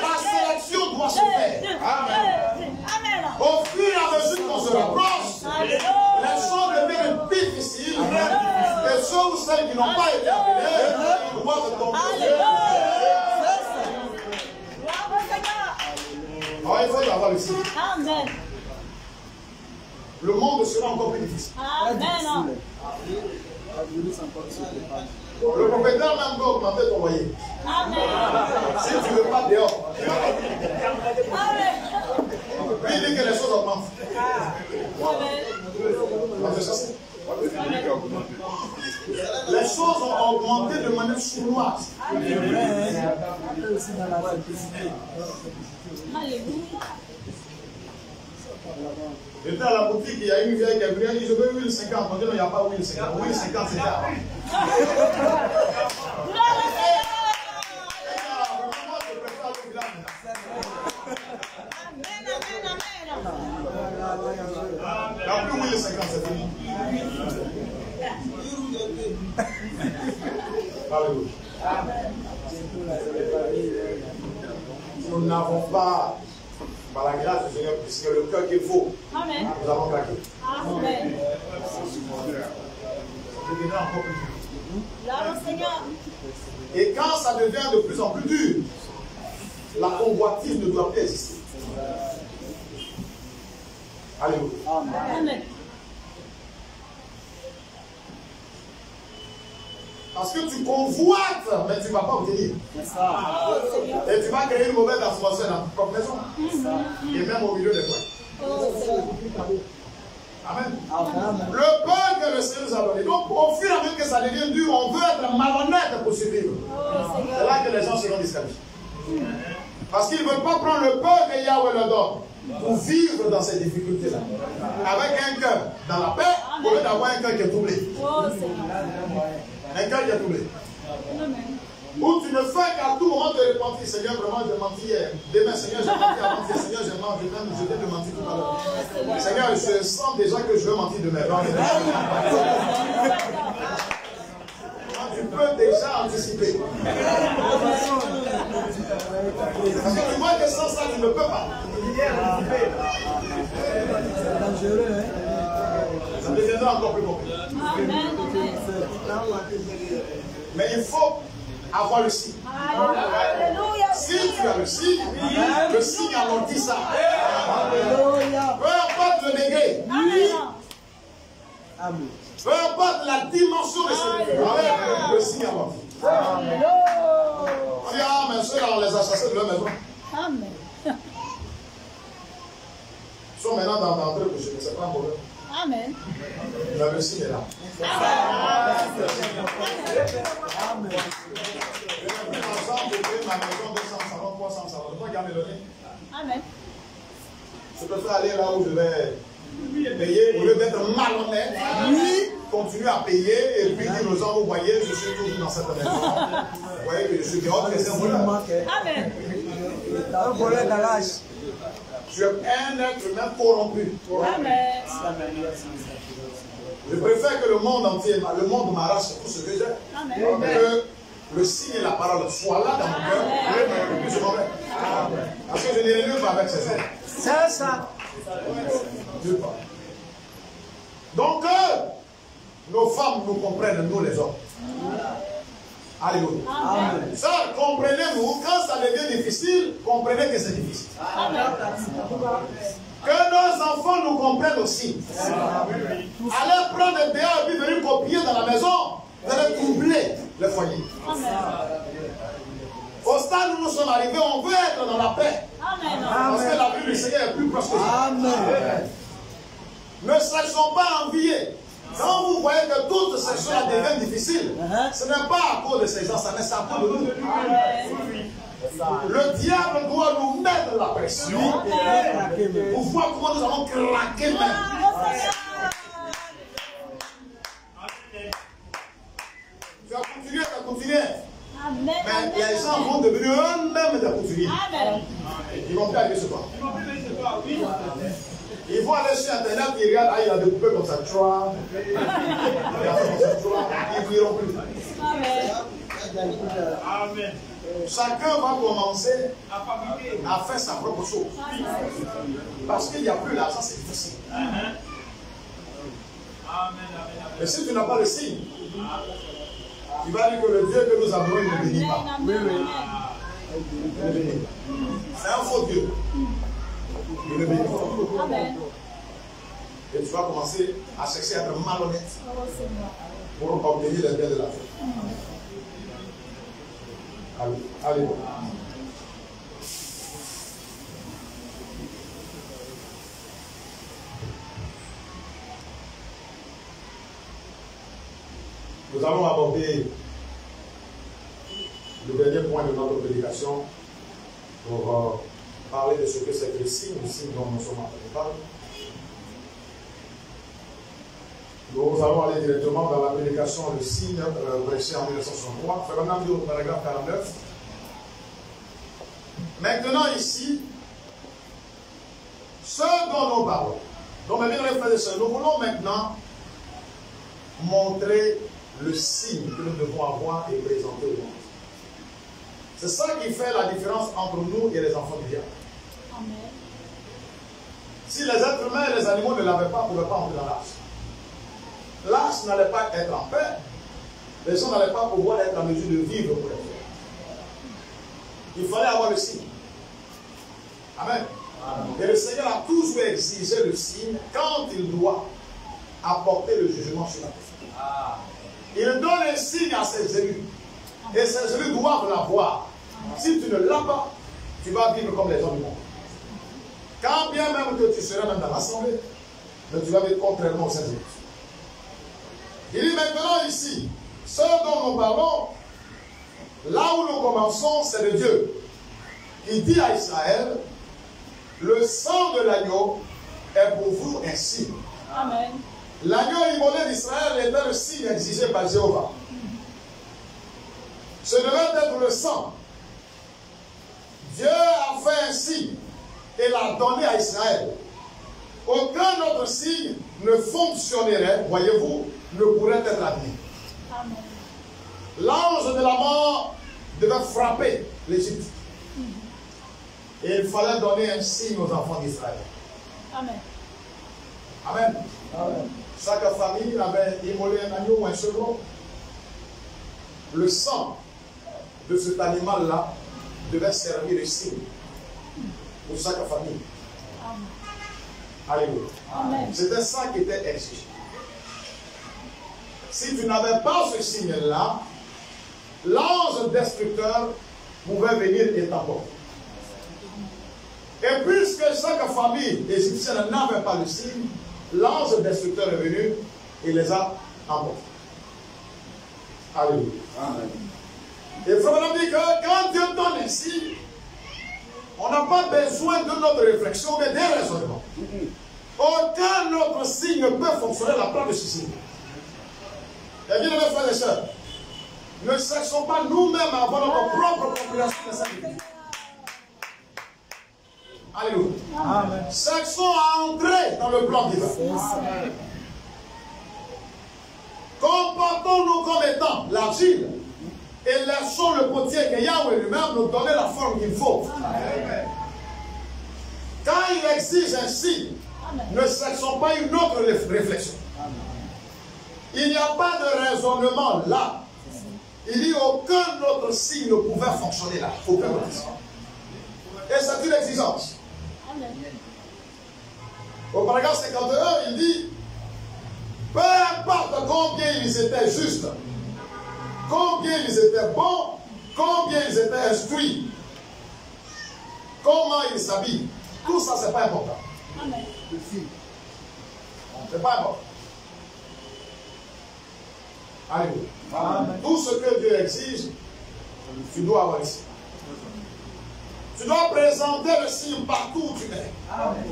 La sélection doit se faire. Au fur et à mesure qu'on se rapproche, les choses deviennent difficiles. Et ceux ou celles qui n'ont pas été appelés doivent tomber. Alors il faut avoir le signe. Amen. Le monde sera encore plus difficile. Amen. Le propriétaire même doit augmenter ton loyer. Amen. Si tu ne veux pas dehors. Amen. Lui il dit que les choses augmentent. Amen. Les choses ont augmenté de manière sournoise. J'étais à la boutique, il y a une vieille qui est venue, elle dit je veux 1050. On dit non, il n'y a pas 1050. 1050 c'était avant. Il n'y a plus 1050, c'est fini. Alléluia. Nous n'avons pas, par la grâce du Seigneur, puisque le cœur qu'il faut, Amen. nous avons craqué. Amen. Ça deviendra encore plus dur. Gloire au Seigneur. Et quand ça devient de plus en plus dur, la convoitise ne doit plus exister. Alléluia. Amen. Parce que tu convoites, mais tu ne vas pas obtenir. C'est ça. Et tu vas créer une mauvaise atmosphère dans ta propre maison. Et même au milieu des coins. Amen. Le pain que le Seigneur nous a donné. Donc, au fur et à mesure que ça devient dur, on veut être malhonnête pour survivre. C'est là que les gens seront disqualifiés. Parce qu'ils ne veulent pas prendre le pain que Yahweh leur donne pour vivre dans ces difficultés-là. Avec un cœur dans la paix, au lieu d'avoir un cœur qui est troublé. Un cœur qui est troublé. Où tu ne fais qu'à tout moment te repentir. Seigneur, vraiment, j'ai menti hier. Demain, Seigneur, j'ai menti avant-hier. Seigneur, j'ai menti. Je vais te mentir tout à l'heure. Seigneur, je sens déjà que je vais mentir demain. Tu peux déjà anticiper. Parce que tu vois que sans ça, tu ne peux pas. C'est dangereux, hein? Ça deviendra encore plus compliqué. Mais il faut avoir le signe. Si tu as le signe amortit ça. Peu importe le degré. Amen. Peu importe la dimension de ce degré. Le signe amortit. On dit, ah, mais ceux-là, on les a chassés de leur maison. Amen. Ils sont maintenant dans un truc que je ne sais pas mauvais. Amen. Mais le signe est là. Amen. J'ai ensemble de créer ma maison 200 salons, 300 salons. Je ne peux pas garder le nez. Amen. Je préfère aller là où je vais payer au lieu d'être malhonnête. Continuer à payer et puis dire aux gens, vous voyez, je suis toujours dans cette maison. Vous voyez que je suis dehors, que c'est un voleur. Amen. Un volet garage. Je suis un être humain corrompu. Amen. Je préfère que le monde entier, le monde m'arrache tout ce que j'ai. Amen. Que le signe et la parole soient là dans mon cœur. Et puis je m'en vais. Parce que je n'ai rien pas avec ces êtres. C'est ça. Dieu pas. Donc, nos femmes nous comprennent, nous les hommes. Alléluia. Amen. Ça, comprenez-nous, quand ça devient difficile, comprenez que c'est difficile. Amen. Que nos enfants nous comprennent aussi. Allez prendre des dehors et puis venir copier dans la maison, vous allez troubler le foyer. Au stade où nous sommes arrivés, on veut être dans la paix. Amen. Parce que la vie du Seigneur est plus proche que nous. Amen. Ne sachons pas envier. Quand vous voyez que toutes ces choses deviennent difficiles, ce n'est pas à cause de ces gens, ça n'est à cause de nous. Le diable doit nous mettre la pression pour voir comment nous allons craquer même. Tu as continué, Amen. mais les gens vont devenir eux-mêmes des couturiers. Amen. Ils vont plus arriver ce soir. Ils vont aller sur Internet, ils regardent, ah, il y a des poupées comme ça, trois. Ils n'iront plus. Amen. Chacun va commencer à faire sa propre chose. Parce qu'il n'y a plus l'argent, c'est difficile. Mais si tu n'as pas le signe, tu vas dire que le Dieu que nous avons, il ne bénit pas. C'est un faux Dieu. Il ne bénit pas. Et tu vas commencer à chercher à être malhonnête pour obtenir les biens de la vie. Allez. Nous allons aborder le dernier point de notre prédication pour parler de ce que c'est que le signe dont nous sommes en train de parler. Nous allons aller directement dans la prédication, le signe prêché en 1963, c'est maintenant au paragraphe 49. Maintenant ici, ce dont nous parlons. Donc mes bien frères et sœurs, nous voulons maintenant montrer le signe que nous devons avoir et présenter au monde. C'est ça qui fait la différence entre nous et les enfants du diable. Si les êtres humains et les animaux ne l'avaient pas, ne pouvaient pas entrer dans l'arche. L'arche n'allait pas être en paix. Les gens n'allaient pas pouvoir être en mesure de vivre pour les faire. Il fallait avoir le signe. Amen. Et le Seigneur a toujours exigé le signe quand il doit apporter le jugement sur la terre. Il donne un signe à ses élus. Et ces élus doivent l'avoir. Si tu ne l'as pas, tu vas vivre comme les hommes du monde. Quand bien même que tu seras même dans l'assemblée, mais tu vas vivre contrairement aux saints élus. Il dit maintenant ici, ce dont nous parlons, là où nous commençons, c'est de Dieu. Il dit à Israël, le sang de l'agneau est pour vous un signe. Amen. L'agneau immolé d'Israël était le signe exigé par Jéhovah. Ce devait être le sang. Dieu a fait un signe et l'a donné à Israël. Aucun autre signe ne fonctionnerait, voyez-vous, ne pourrait être amené. L'ange de la mort devait frapper l'Égypte. Et il fallait donner un signe aux enfants d'Israël. Amen. Amen. Amen. Chaque famille avait immolé un agneau ou un chevreau. Le sang de cet animal-là devait servir de signe pour chaque famille. Amen. Alléluia. C'était ça qui était exigé. Si tu n'avais pas ce signe-là, l'ange destructeur pouvait venir et t'emporter. Et puisque chaque famille égyptienne n'avait pas le signe, l'ange destructeur est venu et les a emportés. Alléluia. Amen. Et Frère dit que quand Dieu donne un signe, on n'a pas besoin de notre réflexion, mais des raisonnements. Aucun autre signe ne peut fonctionner à la place de ce signe. Et bien, mes frères et sœurs, ne cherchons pas nous-mêmes à avoir notre propre compréhension de cette vie. Alléluia. Amen. Cherchons à entrer dans le plan divin. Amen. Comportons-nous comme étant l'argile et laissons le potier que Yahweh lui-même nous donner la forme qu'il faut. Amen. Quand il exige un signe, ne cherchons pas une autre réflexion. Amen. Il n'y a pas de raisonnement là. Il dit aucun autre signe ne pouvait fonctionner là. Aucun autre signe. Et c'est une exigence. Amen. Au paragraphe 51, il dit peu importe combien ils étaient justes, combien ils étaient bons, combien ils étaient instruits, comment ils s'habillent, tout ça, c'est pas important. Amen. C'est pas important. Alléluia. Amen. Tout ce que Dieu exige, tu dois avoir ici. Tu dois présenter le signe partout où tu es. Amen.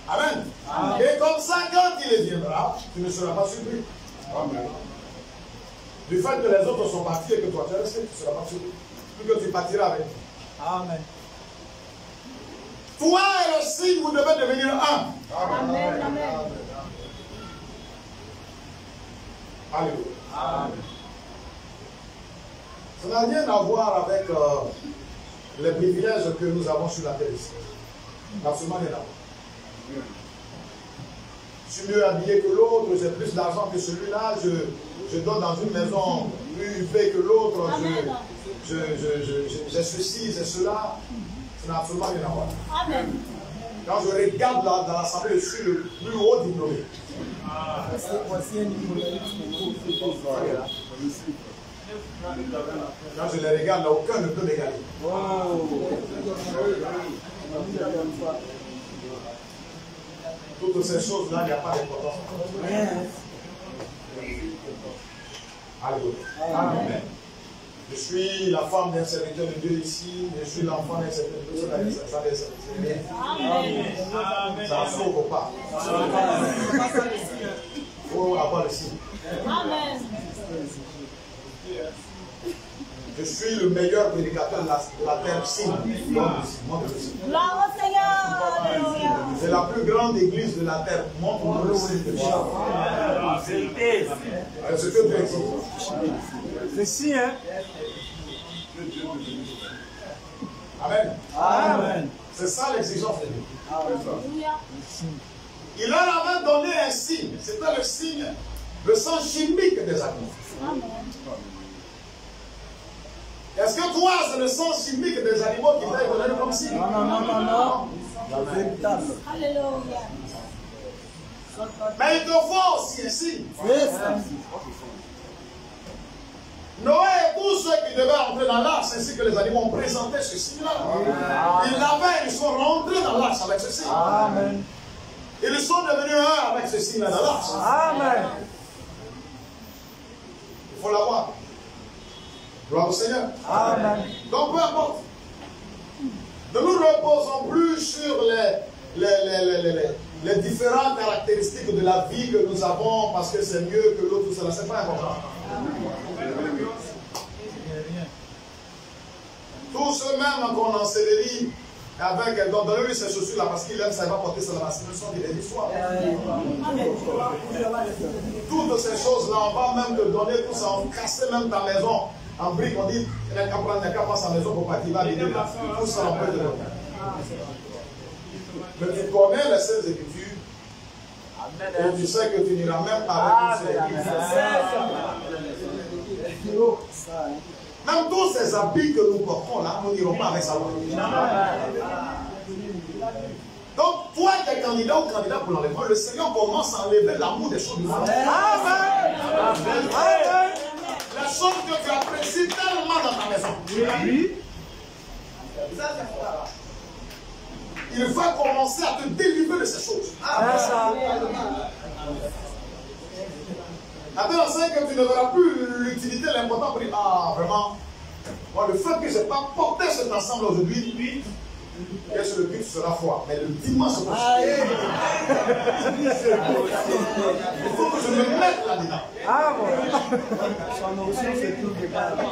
Amen. Amen. Et comme ça, quand il viendra, tu ne seras pas surpris. Amen. Du fait que les autres sont partis et que toi tu es resté, tu ne seras pas surpris. Plus que tu partiras avec. Amen. Toi et le signe, vous devez devenir un. Amen. Amen. Alléluia. Amen. Ça n'a rien à voir avec les privilèges que nous avons sur la terre ici. Absolument rien à voir. Je suis mieux habillé que l'autre, j'ai plus d'argent que celui-là, je dors dans une maison plus huppée que l'autre, j'ai ceci, j'ai cela. Ça n'a absolument rien à voir. Amen. Quand je regarde dans l'assemblée, je suis le plus haut diplômé. Quand je les regarde, là, aucun ne peut m'égaler. Toutes ces choses-là, il n'y a pas d'importance. Alléluia. Amen. Je suis la femme d'un serviteur de Dieu ici, je suis l'enfant d'un serviteur de Dieu. Ça ne sauve pas. Il faut avoir le signe. Amen. Je suis le meilleur prédicateur de la terre, signe. Gloire au Seigneur. C'est la plus grande église de la terre. Montre-moi le signe de Dieu. C'est ce que Dieu exige. C'est si, hein? Amen. Amen. C'est ça l'exigence de Dieu. Il leur avait donné un signe. C'était le signe, le sang chimique des animaux. Amen. Est-ce que toi, c'est le sang chimique des animaux qui t'a donné comme signe? Non. La véritable. Alléluia. Mais il te faut aussi un signe. C'est ça. Noé et tous ceux qui devaient entrer dans l'arche, ainsi que les animaux ont présenté ce signe-là. Ils l'avaient, ils sont rentrés dans l'arche avec ce signe. Amen. Ils sont devenus un avec ce signe-là dans l'arche. Amen. Il faut l'avoir. Gloire au Seigneur. Amen. Donc peu importe. Ne nous reposons plus sur les différentes caractéristiques de la vie que nous avons parce que c'est mieux que l'autre, tout cela. C'est pas important. Tous ceux-mêmes qu'on ensevelit avec, donnez-lui ces chaussures-là parce qu'il aime, ça va porter ça là-bas. Ce sont des histoires. Toutes ces choses-là, on va même te donner tout ça, on va casser même ta maison en briques. On dit, il n'y a qu'à prendre sa maison pour partir là, tout ça, on peut te donner. Mais tu connais les 16 Écritures et tu sais que tu n'iras même pas avec une seule. Même tous ces habits que nous portons là, nous n'irons pas avec ça. Donc, toi, tu es candidat ou candidat pour l'enlèvement. Le Seigneur commence à enlever l'amour des choses du monde. Amen. Les choses que tu apprécies tellement dans ta maison. Il va commencer à te délivrer de ces choses. Attends, c'est que tu ne verras plus l'utilité, l'important pour dire, ah, vraiment, moi, le fait que je n'ai pas porté cet ensemble aujourd'hui, sur le but, tu seras froid. Mais le dimanche prochain, il faut que je me mette là-dedans.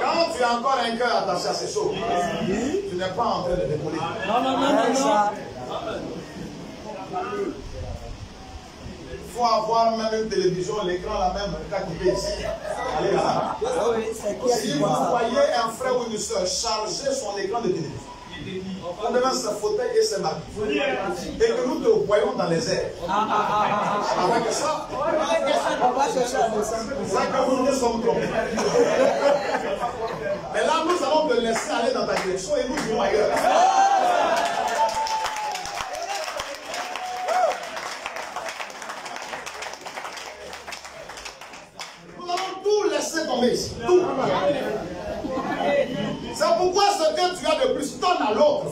Quand tu as encore un cœur attaché à ces choses, tu n'es pas en train de décoller. Non. Il faut avoir même une télévision, l'écran là même, quand tu es ici. Allez là. Si vous voyez un frère ou une soeur charger son écran de télévision, on devant ce fauteuil et ses mains, et que nous te voyons dans les airs. Avec ça, c'est que nous nous sommes trompés. Mais là, nous allons te laisser aller dans ta direction et nous irons ailleurs. Tomber ici. Tout. C'est pourquoi ce que tu as de plus, donne à l'autre.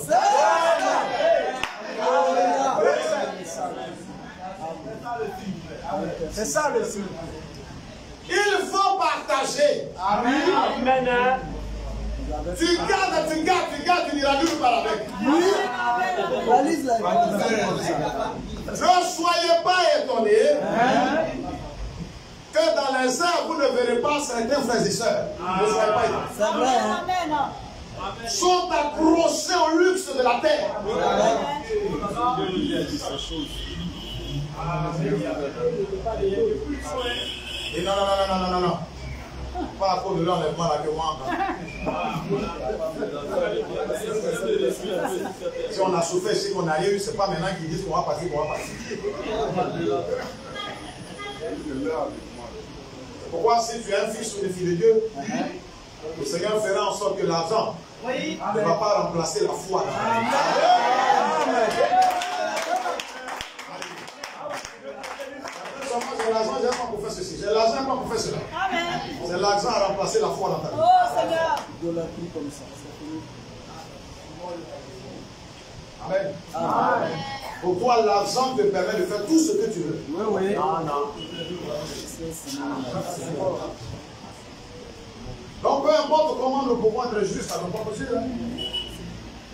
C'est ça le signe. Il faut partager. Amen. Tu gardes, tu n'iras nulle part avec. Ne soyez pas étonnés que dans les airs, vous ne verrez pas certains frères et sœurs. Ne soyez pas étonnés. C'est vrai. Hein? Sont accrochés au luxe de la terre. Et non. Pas à cause de l'enlèvement là que moi. Si on a souffert, si on a eu, c'est pas maintenant qu'ils disent qu'on va partir, Pourquoi si tu es un fils ou une fille de Dieu, le Seigneur fera en sorte que l'argent ne va pas remplacer la foi. J'ai l'argent, j'ai pas pour faire ceci. J'ai l'argent, pas pour faire cela. C'est l'argent à remplacer la foi dans ta vie. Oh Seigneur. Amen. Pour toi, l'argent te permet de faire tout ce que tu veux. Oui. Donc, peu importe comment nous pouvons être justes à nos propres yeux,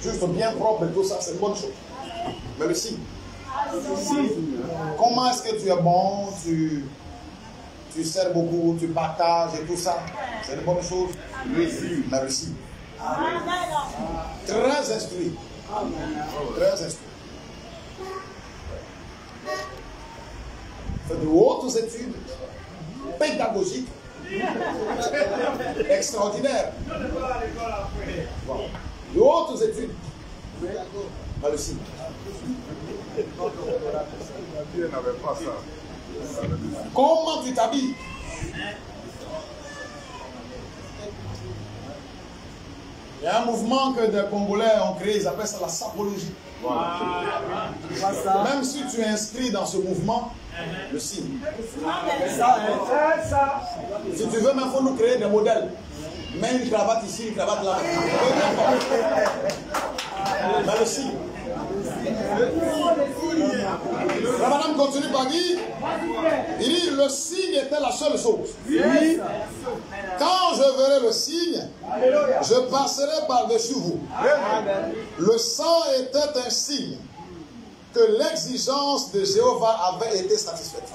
juste bien propre et tout ça, c'est une bonne chose. Mais le signe. Comment est-ce que tu es bon, tu sers beaucoup, tu partages et tout ça, c'est une bonne chose. Mais le signe. Très instruit. Très instruit. Fait de hautes études pédagogiques extraordinaires. De hautes études. Pas le signe. Comment tu t'habilles? Il y a un mouvement que des Congolais ont créé, ils appellent ça la sapologie. Même si tu es inscrit dans ce mouvement, le signe. Si tu veux, même il faut nous créer des modèles. Mets une cravate ici, une cravate là. Mais le signe. La madame continue par dire, il dit, le signe était la seule chose. Quand je verrai le signe, je passerai par-dessus vous. Le sang était un signe que l'exigence de Jéhovah avait été satisfaite.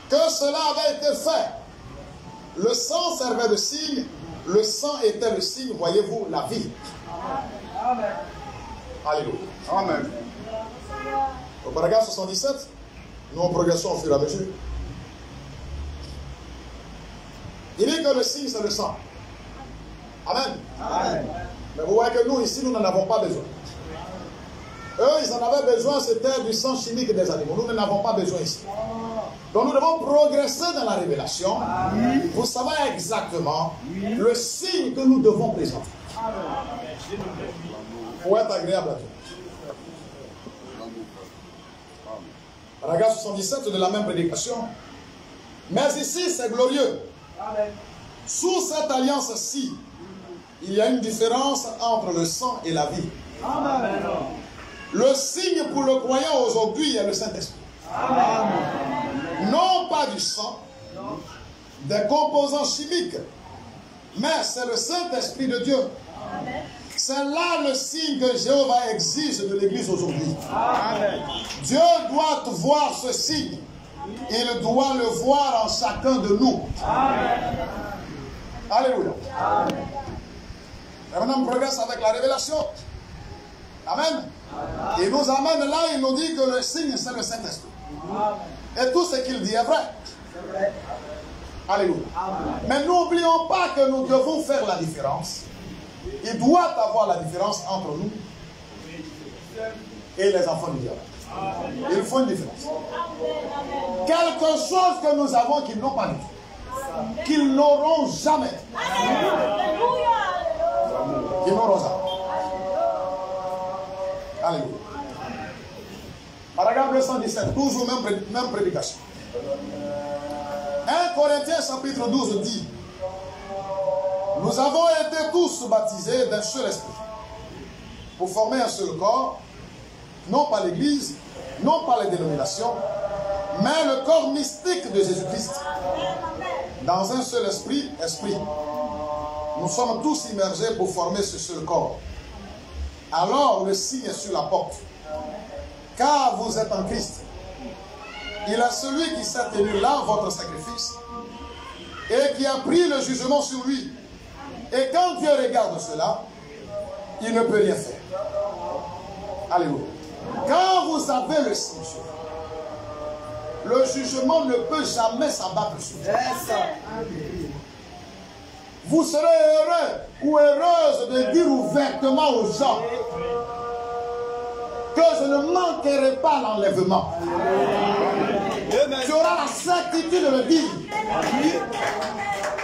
Que cela avait été fait. Le sang servait de signe. Le sang était le signe, voyez-vous, la vie. Alléluia. Amen. Au paragraphe 77, nous progressons au fur et à mesure. Il dit que le signe, c'est le sang. Amen. Amen. Mais vous voyez que nous, ici, nous n'en avons pas besoin. Eux, ils en avaient besoin, c'était du sang chimique des animaux. Nous n'en avons pas besoin ici. Donc nous devons progresser dans la révélation. Vous savez exactement le signe que nous devons présenter. Pour être agréable à Dieu. Paragraphe 77 de la même prédication. Mais ici, c'est glorieux. Sous cette alliance-ci, il y a une différence entre le sang et la vie. Le signe pour le croyant aujourd'hui est le Saint-Esprit. Non pas du sang, des composants chimiques, mais c'est le Saint-Esprit de Dieu. C'est là le signe que Jéhovah exige de l'Église aujourd'hui. Dieu doit voir ce signe. Il doit le voir en chacun de nous. Alléluia. Et maintenant on progresse avec la révélation. Amen. Il nous amène là, il nous dit que le signe c'est le Saint-Esprit. Et tout ce qu'il dit est vrai. Alléluia. Mais n'oublions pas que nous devons faire la différence. Il doit avoir la différence entre nous et les enfants du diable. Il faut une différence. Quelque chose que nous avons qu'ils n'ont pas du tout. Qu'ils n'auront jamais. Qu'ils n'auront jamais. Alléluia. Paragraphe 217, toujours même prédication. 1 Corinthiens chapitre 12 dit: nous avons été tous baptisés d'un seul esprit pour former un seul corps, non pas l'Église, non pas les dénominations, mais le corps mystique de Jésus-Christ. Dans un seul esprit, nous sommes tous immergés pour former ce seul corps. Alors le signe est sur la porte. Car vous êtes en Christ. Il est celui qui s'est tenu là, votre sacrifice, et qui a pris le jugement sur lui. Et quand Dieu regarde cela, il ne peut rien faire. Alléluia. Quand vous avez le signe sur vous, le jugement ne peut jamais s'abattre sur vous. Vous serez heureux ou heureuse de dire ouvertement aux gens que je ne manquerai pas l'enlèvement. Tu auras la certitude de le dire.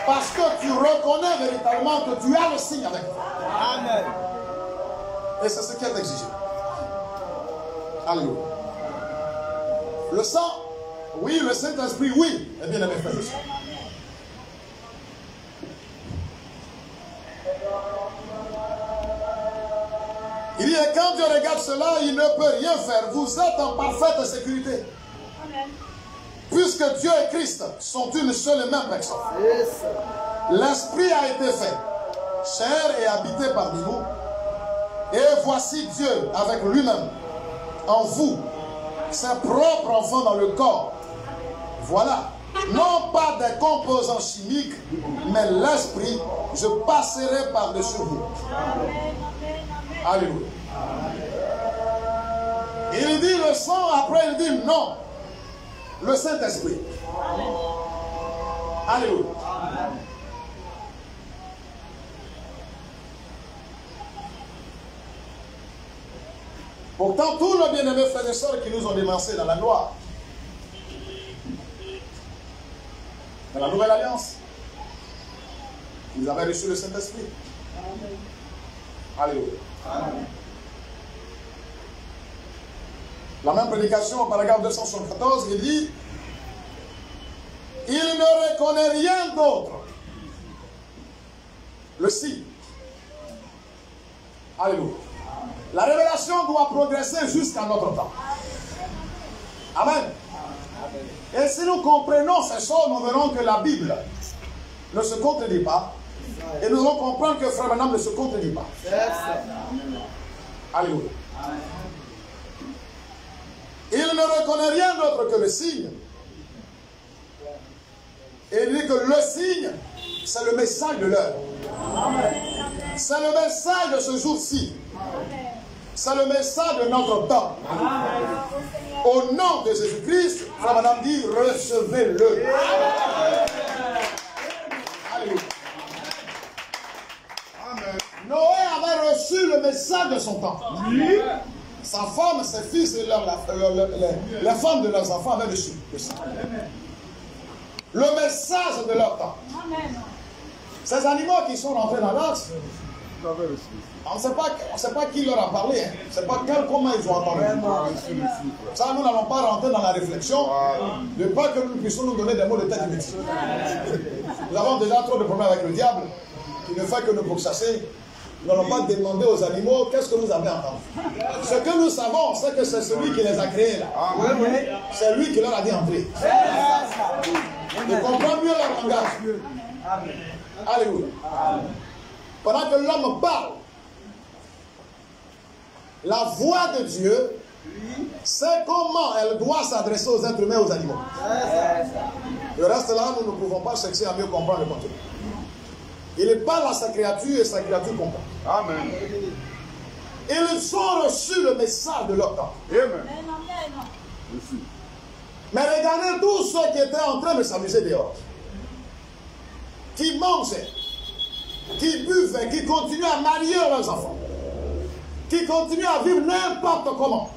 Parce que tu reconnais véritablement que tu as le signe avec toi. Amen. Et c'est ce qui est exigé. Alléluia. Le sang, oui, le Saint-Esprit, oui. Eh bien, mes frères et sœurs. Il dit, et quand Dieu regarde cela, il ne peut rien faire. Vous êtes en parfaite sécurité. Amen. Puisque Dieu et Christ sont une seule et même personne. L'Esprit a été fait, chair et habité parmi nous. Et voici Dieu avec lui-même, en vous, ses propres enfants dans le corps. Voilà. Non pas des composants chimiques, mais l'Esprit, je passerai par-dessus vous. Alléluia. Il dit le sang, après il dit non. Le Saint-Esprit. Alléluia. Pourtant, tous nos bien-aimés frères et sœurs qui nous ont démancés dans la gloire, dans la nouvelle alliance, ils avaient reçu le Saint-Esprit. Alléluia. Amen. La même prédication, paragraphe 274, il dit, il ne reconnaît rien d'autre. Le signe. Alléluia. La révélation doit progresser jusqu'à notre temps. Amen. Et si nous comprenons ces choses, nous verrons que la Bible ne se contredit pas. Et nous allons comprendre que Frère Branham ne se contredit pas. Alléluia. Il ne reconnaît rien d'autre que le signe. Et il dit que le signe, c'est le message de l'heure. C'est le message de ce jour-ci. C'est le message de notre temps. Au nom de Jésus-Christ, Frère Branham dit, recevez-le. Alléluia. Noé avait reçu le message de son temps. Sa femme, ses fils et les femmes de leurs enfants avaient reçu le message de leur temps. Ces animaux qui sont rentrés dans l'arche, on ne sait pas qui leur a parlé, hein. On ne sait pas comment ils ont entendu. Ça, nous n'allons pas rentrer dans la réflexion, de pas que nous puissions nous donner des mots de tête inutiles. Nous avons déjà trop de problèmes avec le diable, qui ne fait que nous pourchasser. Nous n'allons pas demander aux animaux qu'est-ce que vous avez entendu. Ce que nous savons, c'est que c'est celui qui les a créés là. C'est lui qui leur a dit entrer. Ils comprennent mieux leur langage. Alléluia. Pendant que l'homme parle, la voix de Dieu, c'est comment elle doit s'adresser aux êtres humains et aux animaux. Le reste là, nous ne pouvons pas chercher à mieux comprendre le contenu. Il parle à sa créature et sa créature comprend. Amen. Ils ont reçu le message de leur temps. Amen. Mais regardez tous ceux qui étaient en train de s'amuser dehors, qui mangeaient, qui buvaient, qui continuaient à marier leurs enfants, qui continuaient à vivre n'importe comment.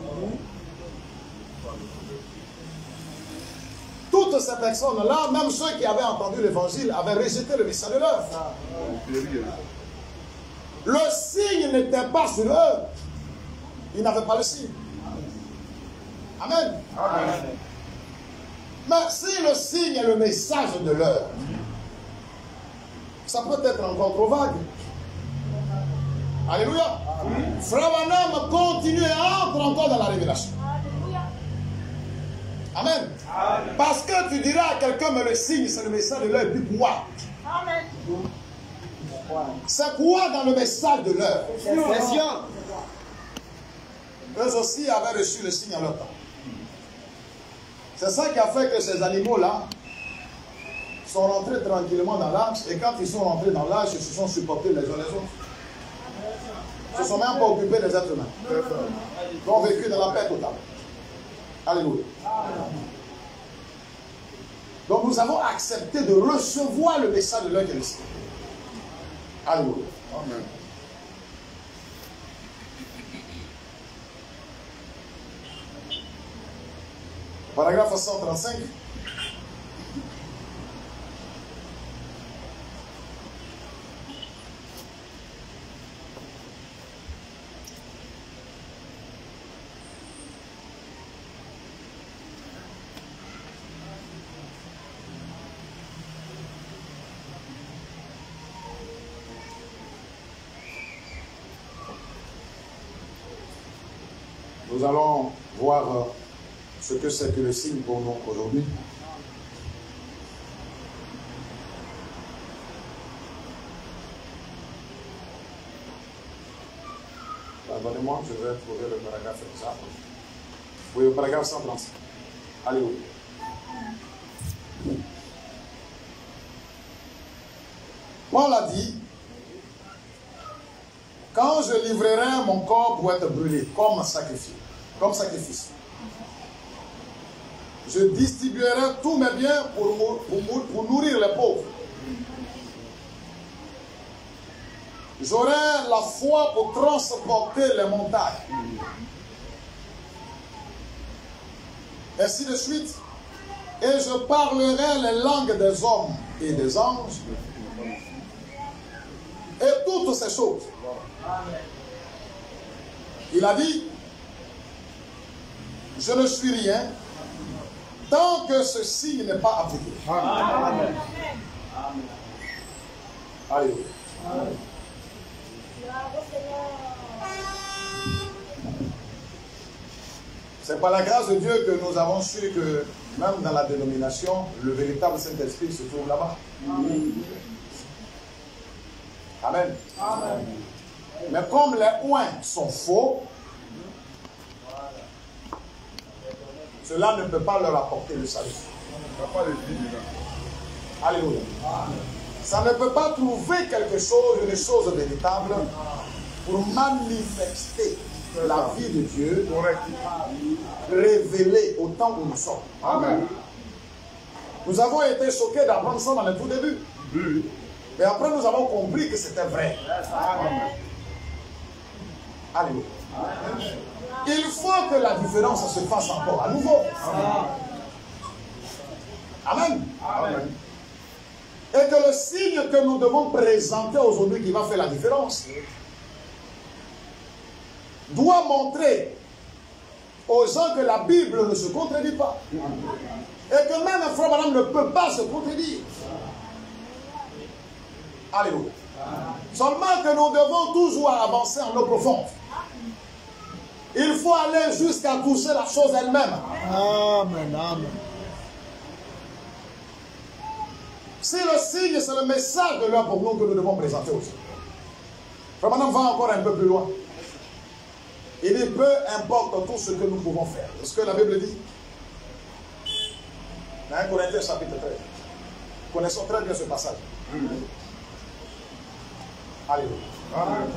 Toutes ces personnes-là, même ceux qui avaient entendu l'évangile, avaient rejeté le message de l'œuvre. Le signe n'était pas sur eux. Ils n'avaient pas le signe. Amen. Amen. Mais si le signe est le message de l'heure, ça peut être encore trop vague. Alléluia. Frère Branham continue et entre encore dans la révélation. Amen. Amen. Parce que tu diras à quelqu'un, mais le signe, c'est le message de l'heure, et puis quoi? Amen. C'est quoi dans le message de l'heure? Eux aussi avaient reçu le signe en leur temps. C'est ça qui a fait que ces animaux-là sont rentrés tranquillement dans l'arche, et quand ils sont rentrés dans l'arche, ils se sont supportés les uns les autres. Ils ne se sont même pas occupés des êtres humains. Ils ont vécu dans la paix totale. Alléluia. Donc nous avons accepté de recevoir le message de l'heure qui est ici. Alléluia. Amen. Paragraphe 135. Nous allons voir ce que c'est que le signe pour nous aujourd'hui. Pardonnez-moi, je vais trouver le paragraphe exact. Oui, le paragraphe 135. Alléluia. Paul a dit, quand je livrerai mon corps pour être brûlé comme sacrifice, je distribuerai tous mes biens pour nourrir les pauvres. J'aurai la foi pour transporter les montagnes. Ainsi de suite. Et je parlerai les langues des hommes et des anges. Et toutes ces choses. Il a dit, je ne suis rien tant que ce signe n'est pas appliqué. Amen. Alléluia. C'est par la grâce de Dieu que nous avons su que même dans la dénomination, le véritable Saint-Esprit se trouve là-bas. Amen. Amen. Mais comme les oints sont faux, cela ne peut pas leur apporter le salut. Alléluia. Ça ne peut pas trouver quelque chose, une chose véritable, pour manifester la vie de Dieu, révélée au temps où nous sommes. Amen. Nous avons été choqués d'apprendre ça dans le tout début. Mais après, nous avons compris que c'était vrai. Amen. Alléluia. Il faut que la différence se fasse encore à nouveau. Amen. Amen. Et que le signe que nous devons présenter aujourd'hui qui va faire la différence doit montrer aux gens que la Bible ne se contredit pas. Et que même un frère madame ne peut pas se contredire. Alléluia. Seulement que nous devons toujours avancer en eau profonde. Il faut aller jusqu'à toucher la chose elle-même. Amen. Amen. Si le signe, c'est le message de l'heure pour nous que nous devons présenter aussi. Frère madame va encore un peu plus loin. Il dit, peu importe tout ce que nous pouvons faire. C'est ce que la Bible dit. Dans 1 Corinthiens chapitre 13. Nous connaissons très bien ce passage. Alléluia. Amen.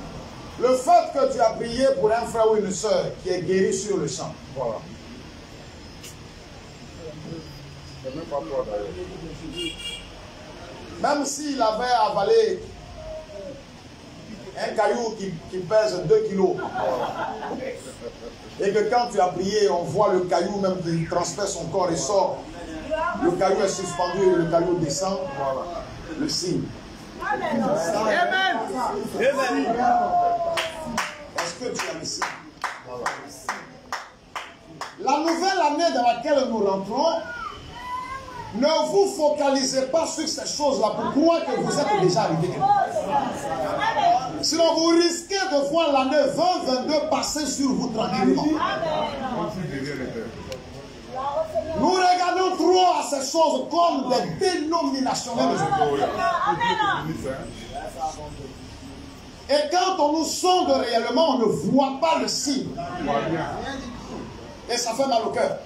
Le fait que tu as prié pour un frère ou une soeur qui est guéri sur le champ. Voilà. C'est même pas toi d'ailleurs. Même s'il avait avalé un caillou qui pèse 2 kilos. Et que quand tu as prié, on voit le caillou même qui transperce son corps et sort. Le caillou est suspendu et le caillou descend. Voilà. Le signe. Amen. Amen. Est-ce que tu as le signe? La nouvelle année dans laquelle nous rentrons, ne vous focalisez pas sur ces choses-là pour croire que vous êtes déjà arrivé. Sinon, vous risquez de voir l'année 2022 passer sur vous tranquillement. Nous regardons trop à ces choses comme des dénominationnels. Et quand on nous sonde réellement, on ne voit pas le signe. Et ça fait mal au cœur.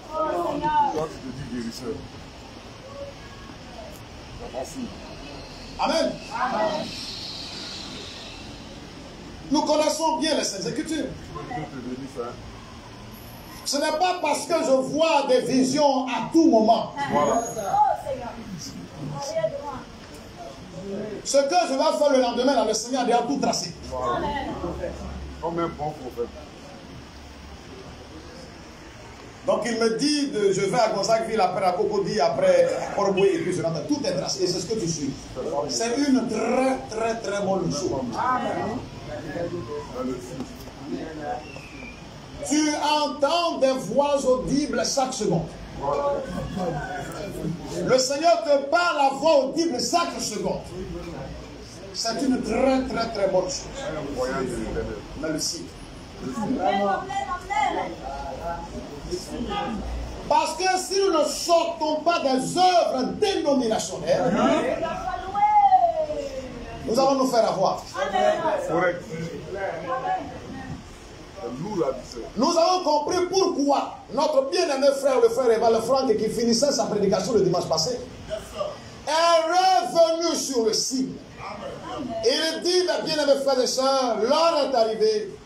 Amen. Amen. Nous connaissons bien les Saintes Écritures. Ce n'est pas parce que je vois des visions à tout moment. Voilà. Ce que je vais faire le lendemain dans le Seigneur a déjà tout tracé. Voilà. Comme un bon prophète. Donc il me dit, je vais à Gonzagueville, après à Cocody, après à Corboué, et puis je rentre. Tout est tracé, et c'est ce que tu suis. C'est une très bonne chose. Amen. Tu entends des voix audibles chaque seconde. Le Seigneur te parle à voix audible chaque seconde. C'est une très bonne chose. Mais le signe. Parce que si nous ne sortons pas des œuvres dénominationnelles, nous allons nous faire avoir. Nous avons compris pourquoi notre bien-aimé frère, le frère Eval Franck, qui finissait sa prédication le dimanche passé, est revenu sur le signe. Il dit, mes bien-aimés frères et sœurs, l'heure est arrivée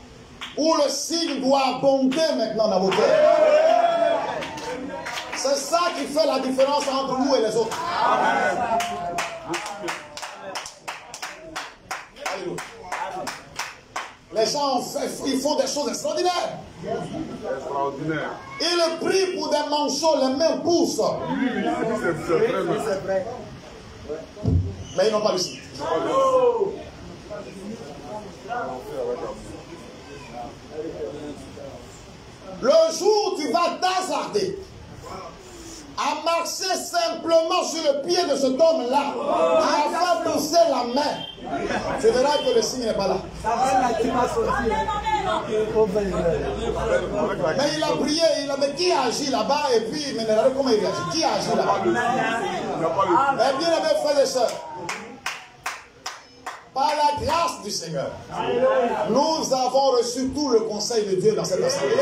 où le signe doit abonder maintenant dans vos cœurs. C'est ça qui fait la différence entre nous et les autres. Amen. Alléluia. Les gens ils font des choses extraordinaires. Ils prient pour des manchots, les mêmes poussent. Mais ils n'ont pas réussi. Le jour où tu vas hasardé à marcher simplement sur le pied de cet homme-là, à faire pousser la main, tu verras que le signe n'est pas là. Mais il a prié, il a dit qui agit là-bas et puis, mais regardez comment il agit. Qui agit là-bas? Mais bien aimés frères et sœurs, par la grâce du Seigneur, nous avons reçu tout le conseil de Dieu dans cette assemblée.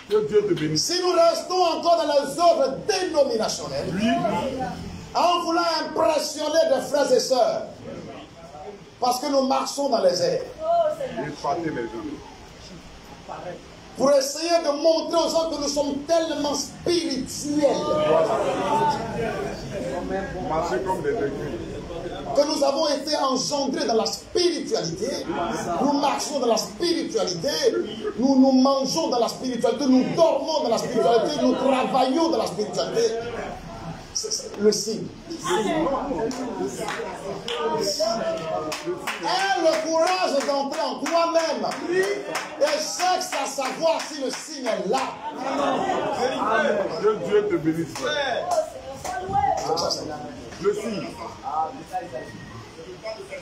Que Dieu te bénisse. Si nous restons encore dans les œuvres dénominationnelles, en voulant impressionner des frères et sœurs, parce que nous marchons dans les airs, pour essayer de montrer aux gens que nous sommes tellement spirituels, Marcher comme des aigles. que nous avons été engendrés dans la spiritualité, nous marchons dans la spiritualité, nous mangeons dans la spiritualité, nous dormons dans la spiritualité, nous travaillons dans la spiritualité. C'est le signe. Aie le courage d'entrer en toi-même et cherche à savoir si le signe est là. Que Dieu te bénisse. Le signe.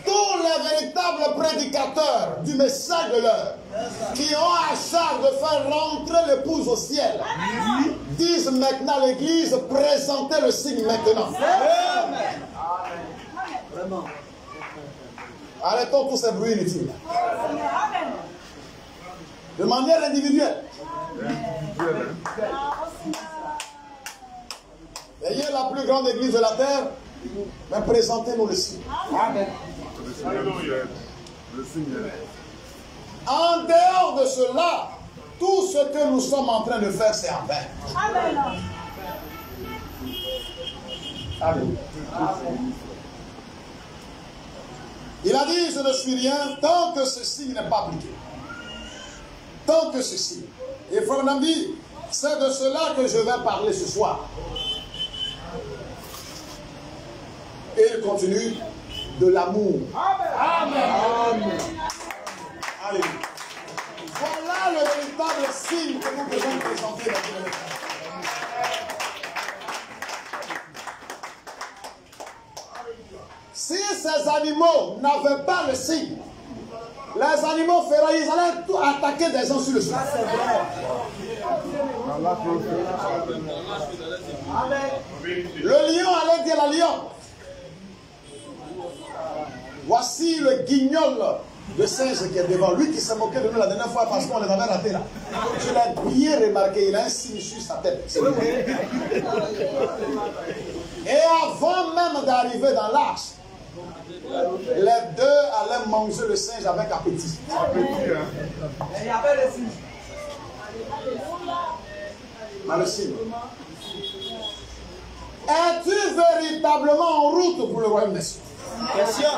Tous les véritables prédicateurs du message de l'heure qui ont à charge de faire rentrer l'épouse au ciel disent maintenant à l'église, présentez le signe maintenant. Arrêtons tous ces bruits inutiles. De manière individuelle. Ayez la plus grande église de la terre, mais présentez-nous le signe. Amen. Le signe. En dehors de cela, tout ce que nous sommes en train de faire, c'est en vain. Amen. Amen. Il a dit, je ne suis rien tant que ce signe n'est pas appliqué. Tant que ceci. Et Frère dit, c'est de cela que je vais parler ce soir. Et il continue de l'amour. Amen. Amen. Alléluia. Voilà le véritable signe que nous devons présenter dans notre vie. Si ces animaux n'avaient pas le signe, les animaux féroces, ils allaient tout attaquer des gens sur le sol. Le lion allait dire à la lion, voici le guignol de singe qui est devant lui, qui s'est moqué de nous la dernière fois parce qu'on les avait ratés là. Je l'ai bien remarqué, il a un signe sur sa tête. Et avant même d'arriver dans l'arche, les deux allaient manger le singe avec appétit. Il y avait le signe. Dans le signe. Es-tu véritablement en route pour le royaume des cieux? Question.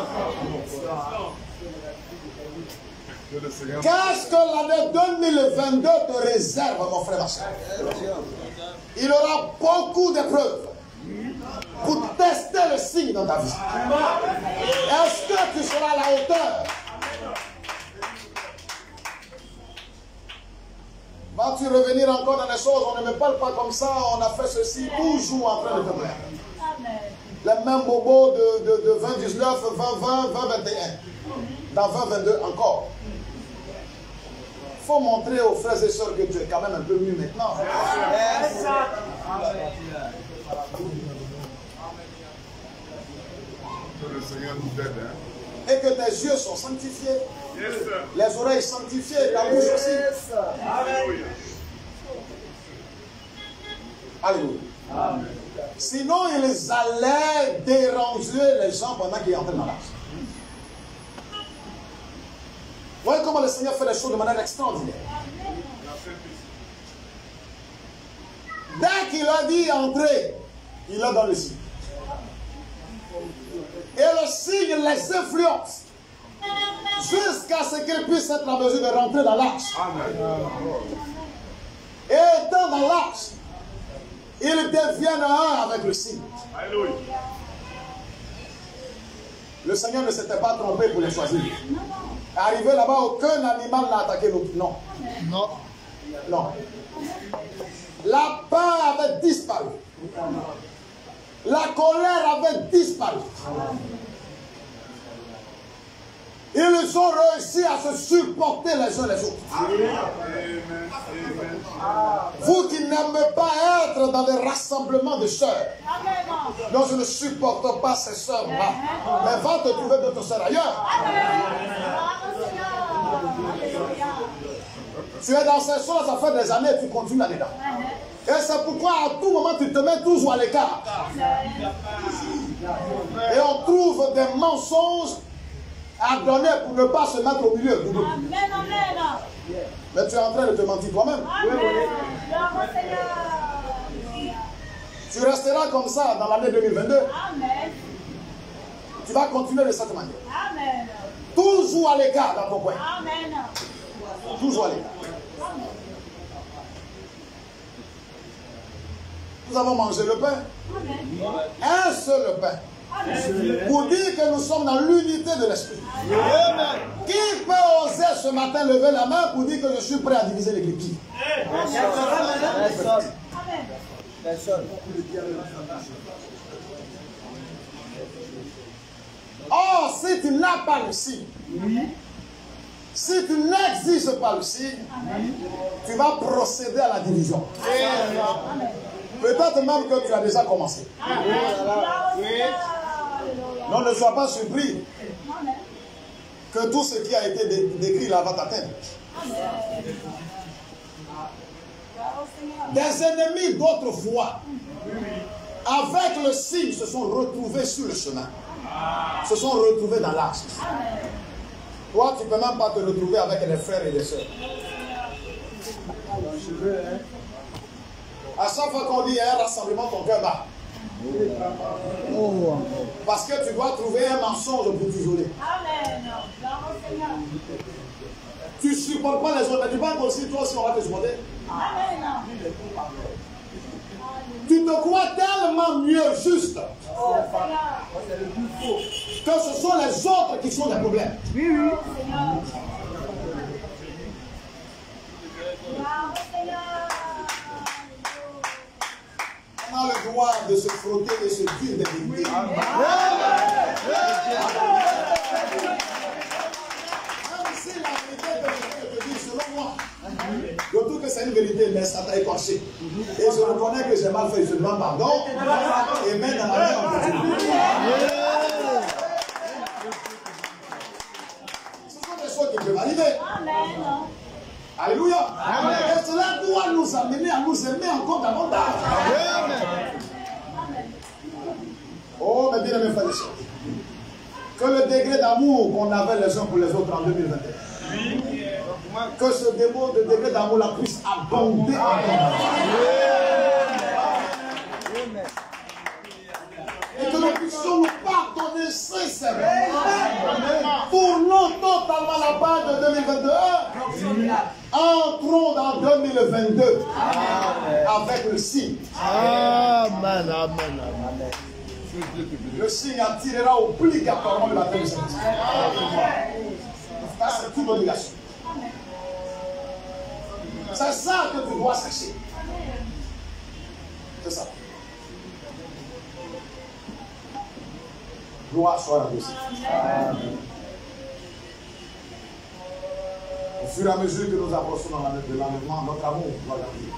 Qu'est-ce que l'année 2022 te réserve, mon frère, ma soeur? Il y aura beaucoup d'épreuves pour tester le signe dans ta vie. Est-ce que tu seras à la hauteur? Vas-tu revenir encore dans les choses? On ne me parle pas comme ça, on a fait ceci, toujours en train de te plaire. Les mêmes bobos de 2019, 2020, 2021. Dans 2022 encore. Il faut montrer aux frères et sœurs que tu es quand même un peu mieux maintenant. Que le Seigneur nous aide. Et que tes yeux sont sanctifiés. Les oreilles sanctifiées, la bouche aussi. Alléluia. Sinon, ils allaient déranger les gens pendant qu'ils entraient dans l'arche. Voyez comment le Seigneur fait les choses de manière extraordinaire. Dès qu'il a dit entrer, il est dans le signe. Et le signe les influence jusqu'à ce qu'ils puissent être en mesure de rentrer dans l'arche. Et étant dans l'arche, ils deviennent un avec le signe. Le Seigneur ne s'était pas trompé pour les choisir. Arrivé là-bas, aucun animal n'a attaqué l'autre. Non. Non. Non. La peur avait disparu. La colère avait disparu. Ils ont réussi à se supporter les uns les autres. Vous qui n'aimez pas être dans les rassemblements de sœurs. Non, je ne supporte pas ces sœurs-là. Mais va te trouver d'autres sœurs ailleurs. Tu es dans ces choses, ça fait des années et tu continues là-dedans. Et c'est pourquoi à tout moment tu te mets toujours à l'écart. Et on trouve des mensonges à donner pour ne pas se mettre au milieu. Mais tu es en train de te mentir toi-même. Tu resteras comme ça dans l'année 2022. Tu vas continuer de cette manière. Toujours à l'écart dans ton coin. Toujours à l'écart. Nous avons mangé le pain. Un seul pain. Pour dire que nous sommes dans l'unité de l'esprit. Qui peut oser ce matin lever la main pour dire que je suis prêt à diviser l'église? Personne. Or, si tu n'as pas le signe, si tu n'exiges pas le signe, tu vas procéder à la division. Peut-être même que tu as déjà commencé. Non, ne sois pas surpris que tout ce qui a été décrit là va t'atteindre. Des ennemis d'autrefois, avec le signe, se sont retrouvés sur le chemin. Se sont retrouvés dans l'axe. Toi, tu ne peux même pas te retrouver avec les frères et les sœurs. À chaque fois qu'on dit un rassemblement, ton cœur bat. Parce que tu dois trouver un mensonge pour t'isoler. Tu ne supportes pas les autres, mais tu penses aussi, toi aussi, on va te supporter. Tu te crois tellement mieux, juste, que ce sont les autres qui sont les problèmes. On a le droit de se frotter et se dire des vérités. Même si la vérité que je te dis, selon moi, je trouve que c'est une vérité, mais ça t'a écorché. Et je reconnais que j'ai mal fait, je demande pardon. Et même dans la vie, on continue. Ce sont des choses qui peuvent arriver. Alléluia. Et cela doit nous amener à nous aimer encore davantage. Oh, mes bien-aimés frères et sœurs, que le degré d'amour qu'on avait les uns pour les autres en 2021, que ce degré d'amour la puisse abonder encore. Et que nous puissions nous pardonner sincèrement. Tournons totalement la page de 2021. Entrons dans 2022 avec le signe. Amen, amen, amen. Le signe attirera obligatoirement le baptême du Saint-Esprit. C'est toute obligation. C'est ça que tu dois chercher. C'est ça. Gloire soit à Dieu. Au fur et à mesure que nous approchons dans l'enlèvement, notre amour doit grandir.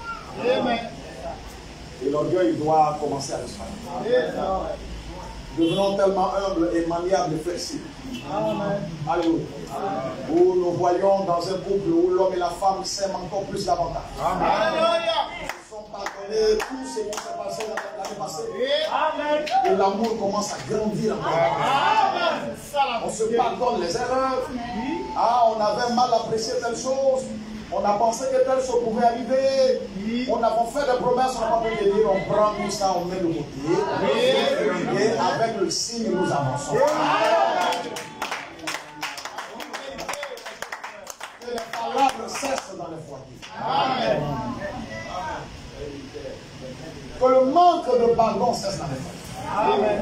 Et l'orgueil doit commencer à disparaître. Devenons tellement humbles et maniables et flexibles. Alléluia. Où nous voyons dans un couple où l'homme et la femme s'aiment encore plus davantage. Alléluia. Ils sont pardonnés tout ce qui s'est passé l'année passée. Et l'amour commence à grandir encore. On se pardonne les erreurs. Ah, on avait mal apprécié telle chose. On a pensé que telle chose pouvait arriver. On a fait des promesses, on n'a pas pu les dire. On prend tout ça, on met de côté. Et avec le signe, nous avançons. Que les palabres cessent dans les foyers. Que le manque de pardon cesse dans les foyers.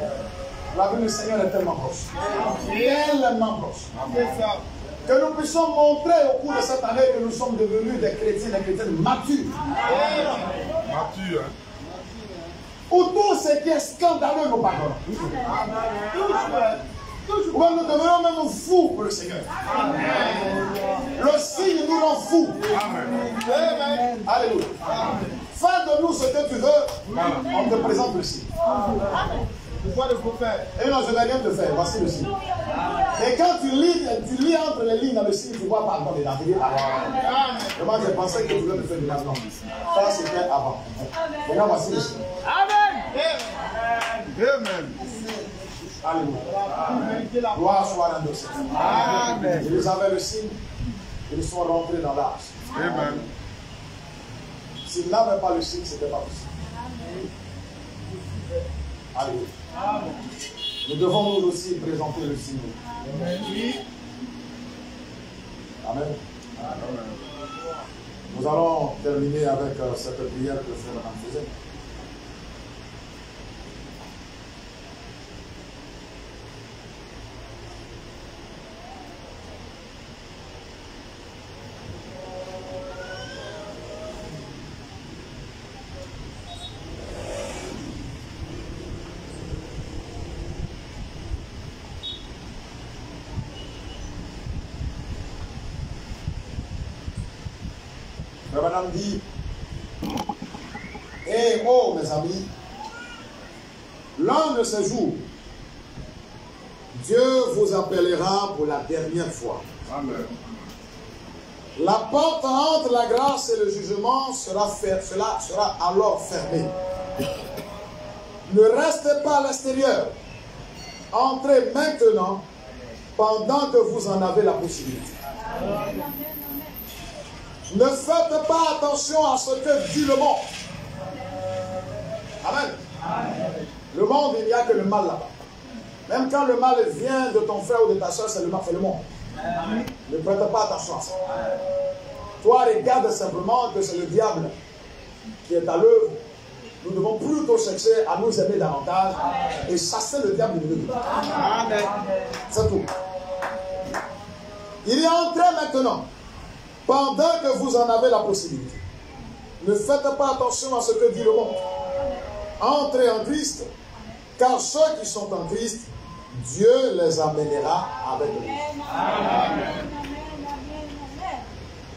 La vie du Seigneur est tellement proche. Tellement proche. Que Que nous puissions montrer au cours de cette année que nous sommes devenus des chrétiens, des chrétiennes matures. Mature. Ou tout ce qui est scandaleux nous pardonne. Ou bien nous devenons même fous pour le Seigneur. Le signe nous rend fous. Alléluia. Fais de nous ce que tu veux. On te présente le signe. Pourquoi il faut faire? Et non, je n'ai rien te faire. Voici le signe. Et quand tu lis entre les lignes dans le signe, tu vois pardon dedans. Tu dis, moi, j'ai pensé que tu voulais me faire du maintenant. Ça, c'était avant. Maintenant, voici le signe. Amen. Amen. Alléluia. Gloire soit à Dieu. Amen. Ils avaient le signe. Ils sont rentrés dans l'arche. Amen. S'ils n'avaient pas le signe, ce n'était pas possible. Alléluia. Nous devons nous aussi présenter le signe. Amen. Nous allons terminer avec cette prière que frère Madame faisait. Madame dit, eh oh mes amis, l'un de ces jours, Dieu vous appellera pour la dernière fois. Amen. La porte entre la grâce et le jugement sera alors fermée. Ne restez pas à l'extérieur. Entrez maintenant pendant que vous en avez la possibilité. Ne faites pas attention à ce que dit le monde. Amen. Le monde, il n'y a que le mal là-bas. Même quand le mal vient de ton frère ou de ta soeur, c'est le mal, c'est le monde. Ne prête pas attention à ça. Toi, regarde simplement que c'est le diable qui est à l'œuvre. Nous devons plutôt chercher à nous aimer davantage et chasser le diable de nous. C'est tout. Il est entré maintenant. Pendant que vous en avez la possibilité, ne faites pas attention à ce que dit le monde. Entrez en Christ, car ceux qui sont en Christ, Dieu les amènera avec lui.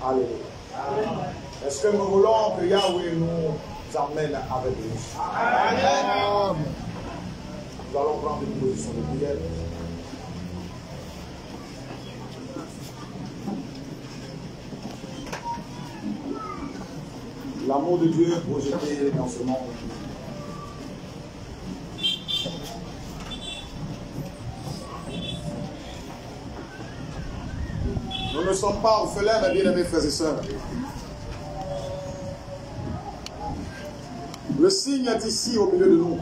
Alléluia. Est-ce que nous voulons que Yahweh nous amène avec lui? Nous allons prendre une position de prière. L'amour de Dieu projeté dans ce monde. Nous ne sommes pas orphelins, mes bien-aimés frères et sœurs. Le signe est ici au milieu de nous.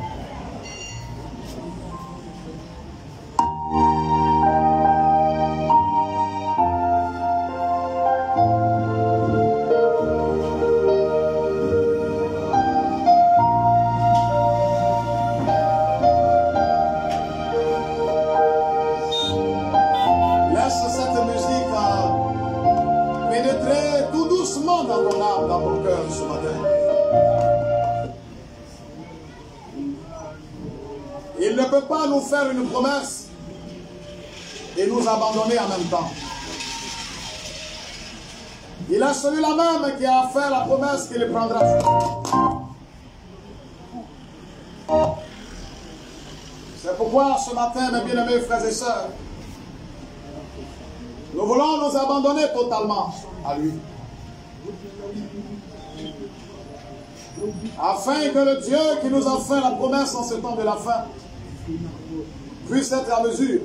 Il ne peut pas nous faire une promesse et nous abandonner en même temps. Il est celui-là même qui a fait la promesse qu'il prendra. C'est pourquoi ce matin, mes bien-aimés frères et sœurs, nous voulons nous abandonner totalement à lui. Afin que le Dieu qui nous a fait la promesse en ce temps de la fin puisse être à mesure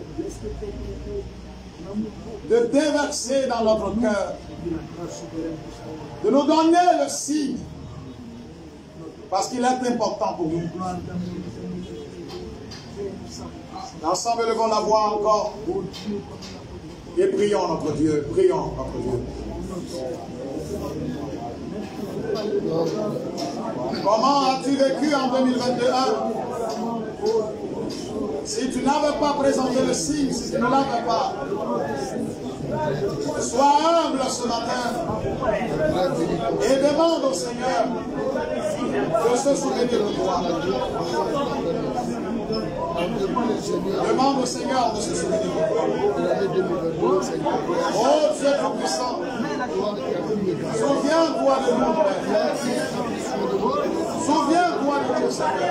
de déverser dans notre cœur, de nous donner le signe, parce qu'il est important pour nous. Ensemble, levons la voix encore et prions notre Dieu, prions notre Dieu. Comment as-tu vécu en 2021? Si tu n'avais pas présenté le signe, si tu ne l'avais pas, Sois humble ce matin et demande au Seigneur de se souvenir de toi. Demande au Seigneur de se souvenir de toi. Oh Dieu tout-puissant, souviens-toi de nous, Père. Souviens-toi de nous, Seigneur.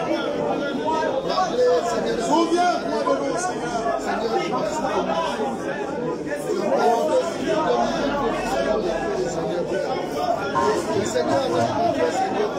Souviens-toi de nous, Seigneur. Le Seigneur a rencontré, Seigneur.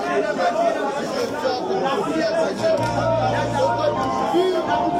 Il a fait marcher d'une manière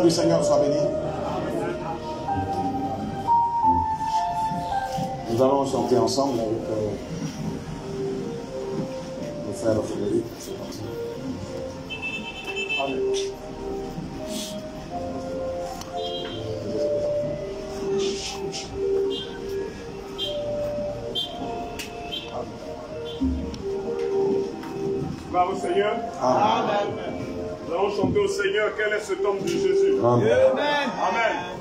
du Seigneur soit béni. Nous allons chanter ensemble avec le frère Frédéric. C'est parti. Amen. Gloire au Seigneur. Amen. Nous allons chanter au Seigneur, quel est cet homme de Jésus. Amen. Amen.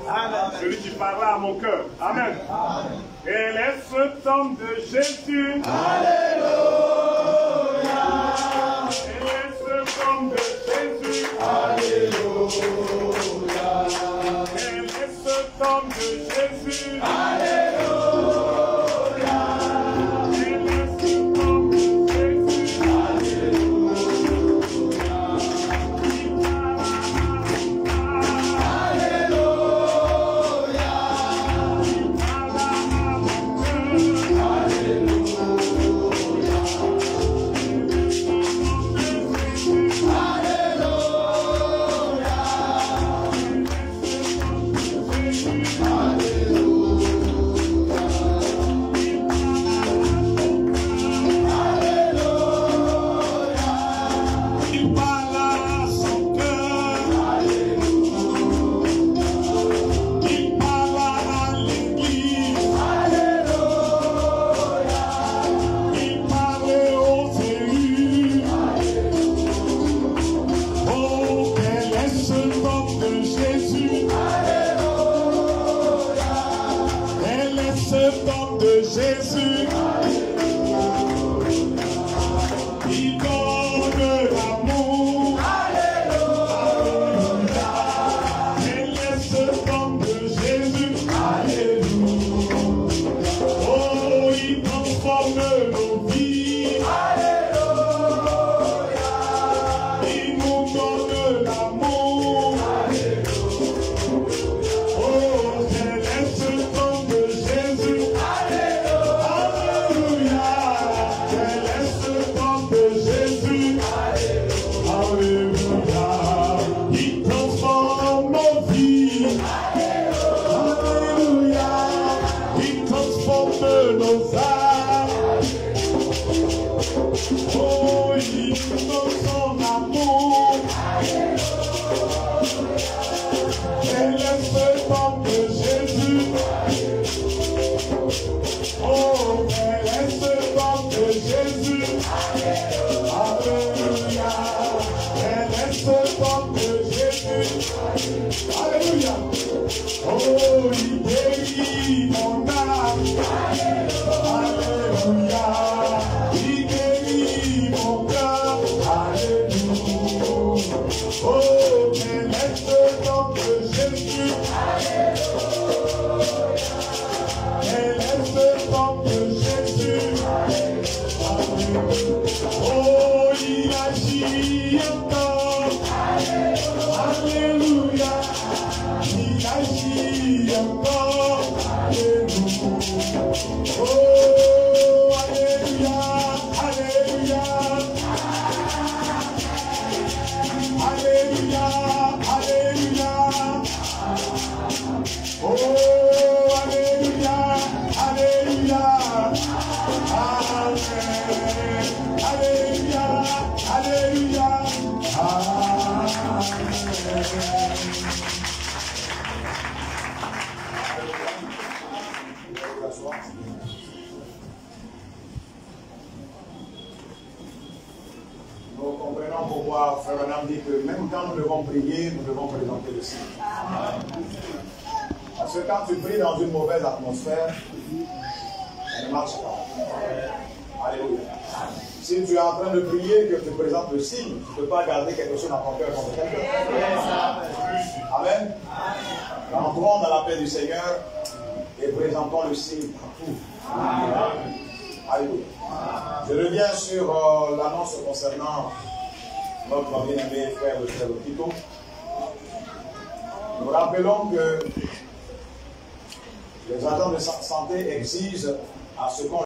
Amen. Celui qui parla à mon cœur. Amen. Amen. Quel est cet homme de Jésus. Alléluia. Quel est cet homme de Jésus. Alléluia. Quel est cet homme de Jésus. Alléluia. Quel est cet homme de Jésus. Nous comprenons pourquoi Frère Branham dit que même quand nous devons prier, nous devons présenter le signe. Parce que quand tu pries dans une mauvaise atmosphère, ça ne marche pas. Alléluia. Si tu es en train de prier, que tu présentes le signe, tu ne peux pas garder quelque chose dans ton cœur contre quelqu'un. Amen. Entrons dans la paix du Seigneur et présentons le signe partout. Alléluia. Je reviens sur l'annonce concernant notre bien-aimé frère le frère Tito. Nous rappelons que les agents de santé exigent à ce qu'on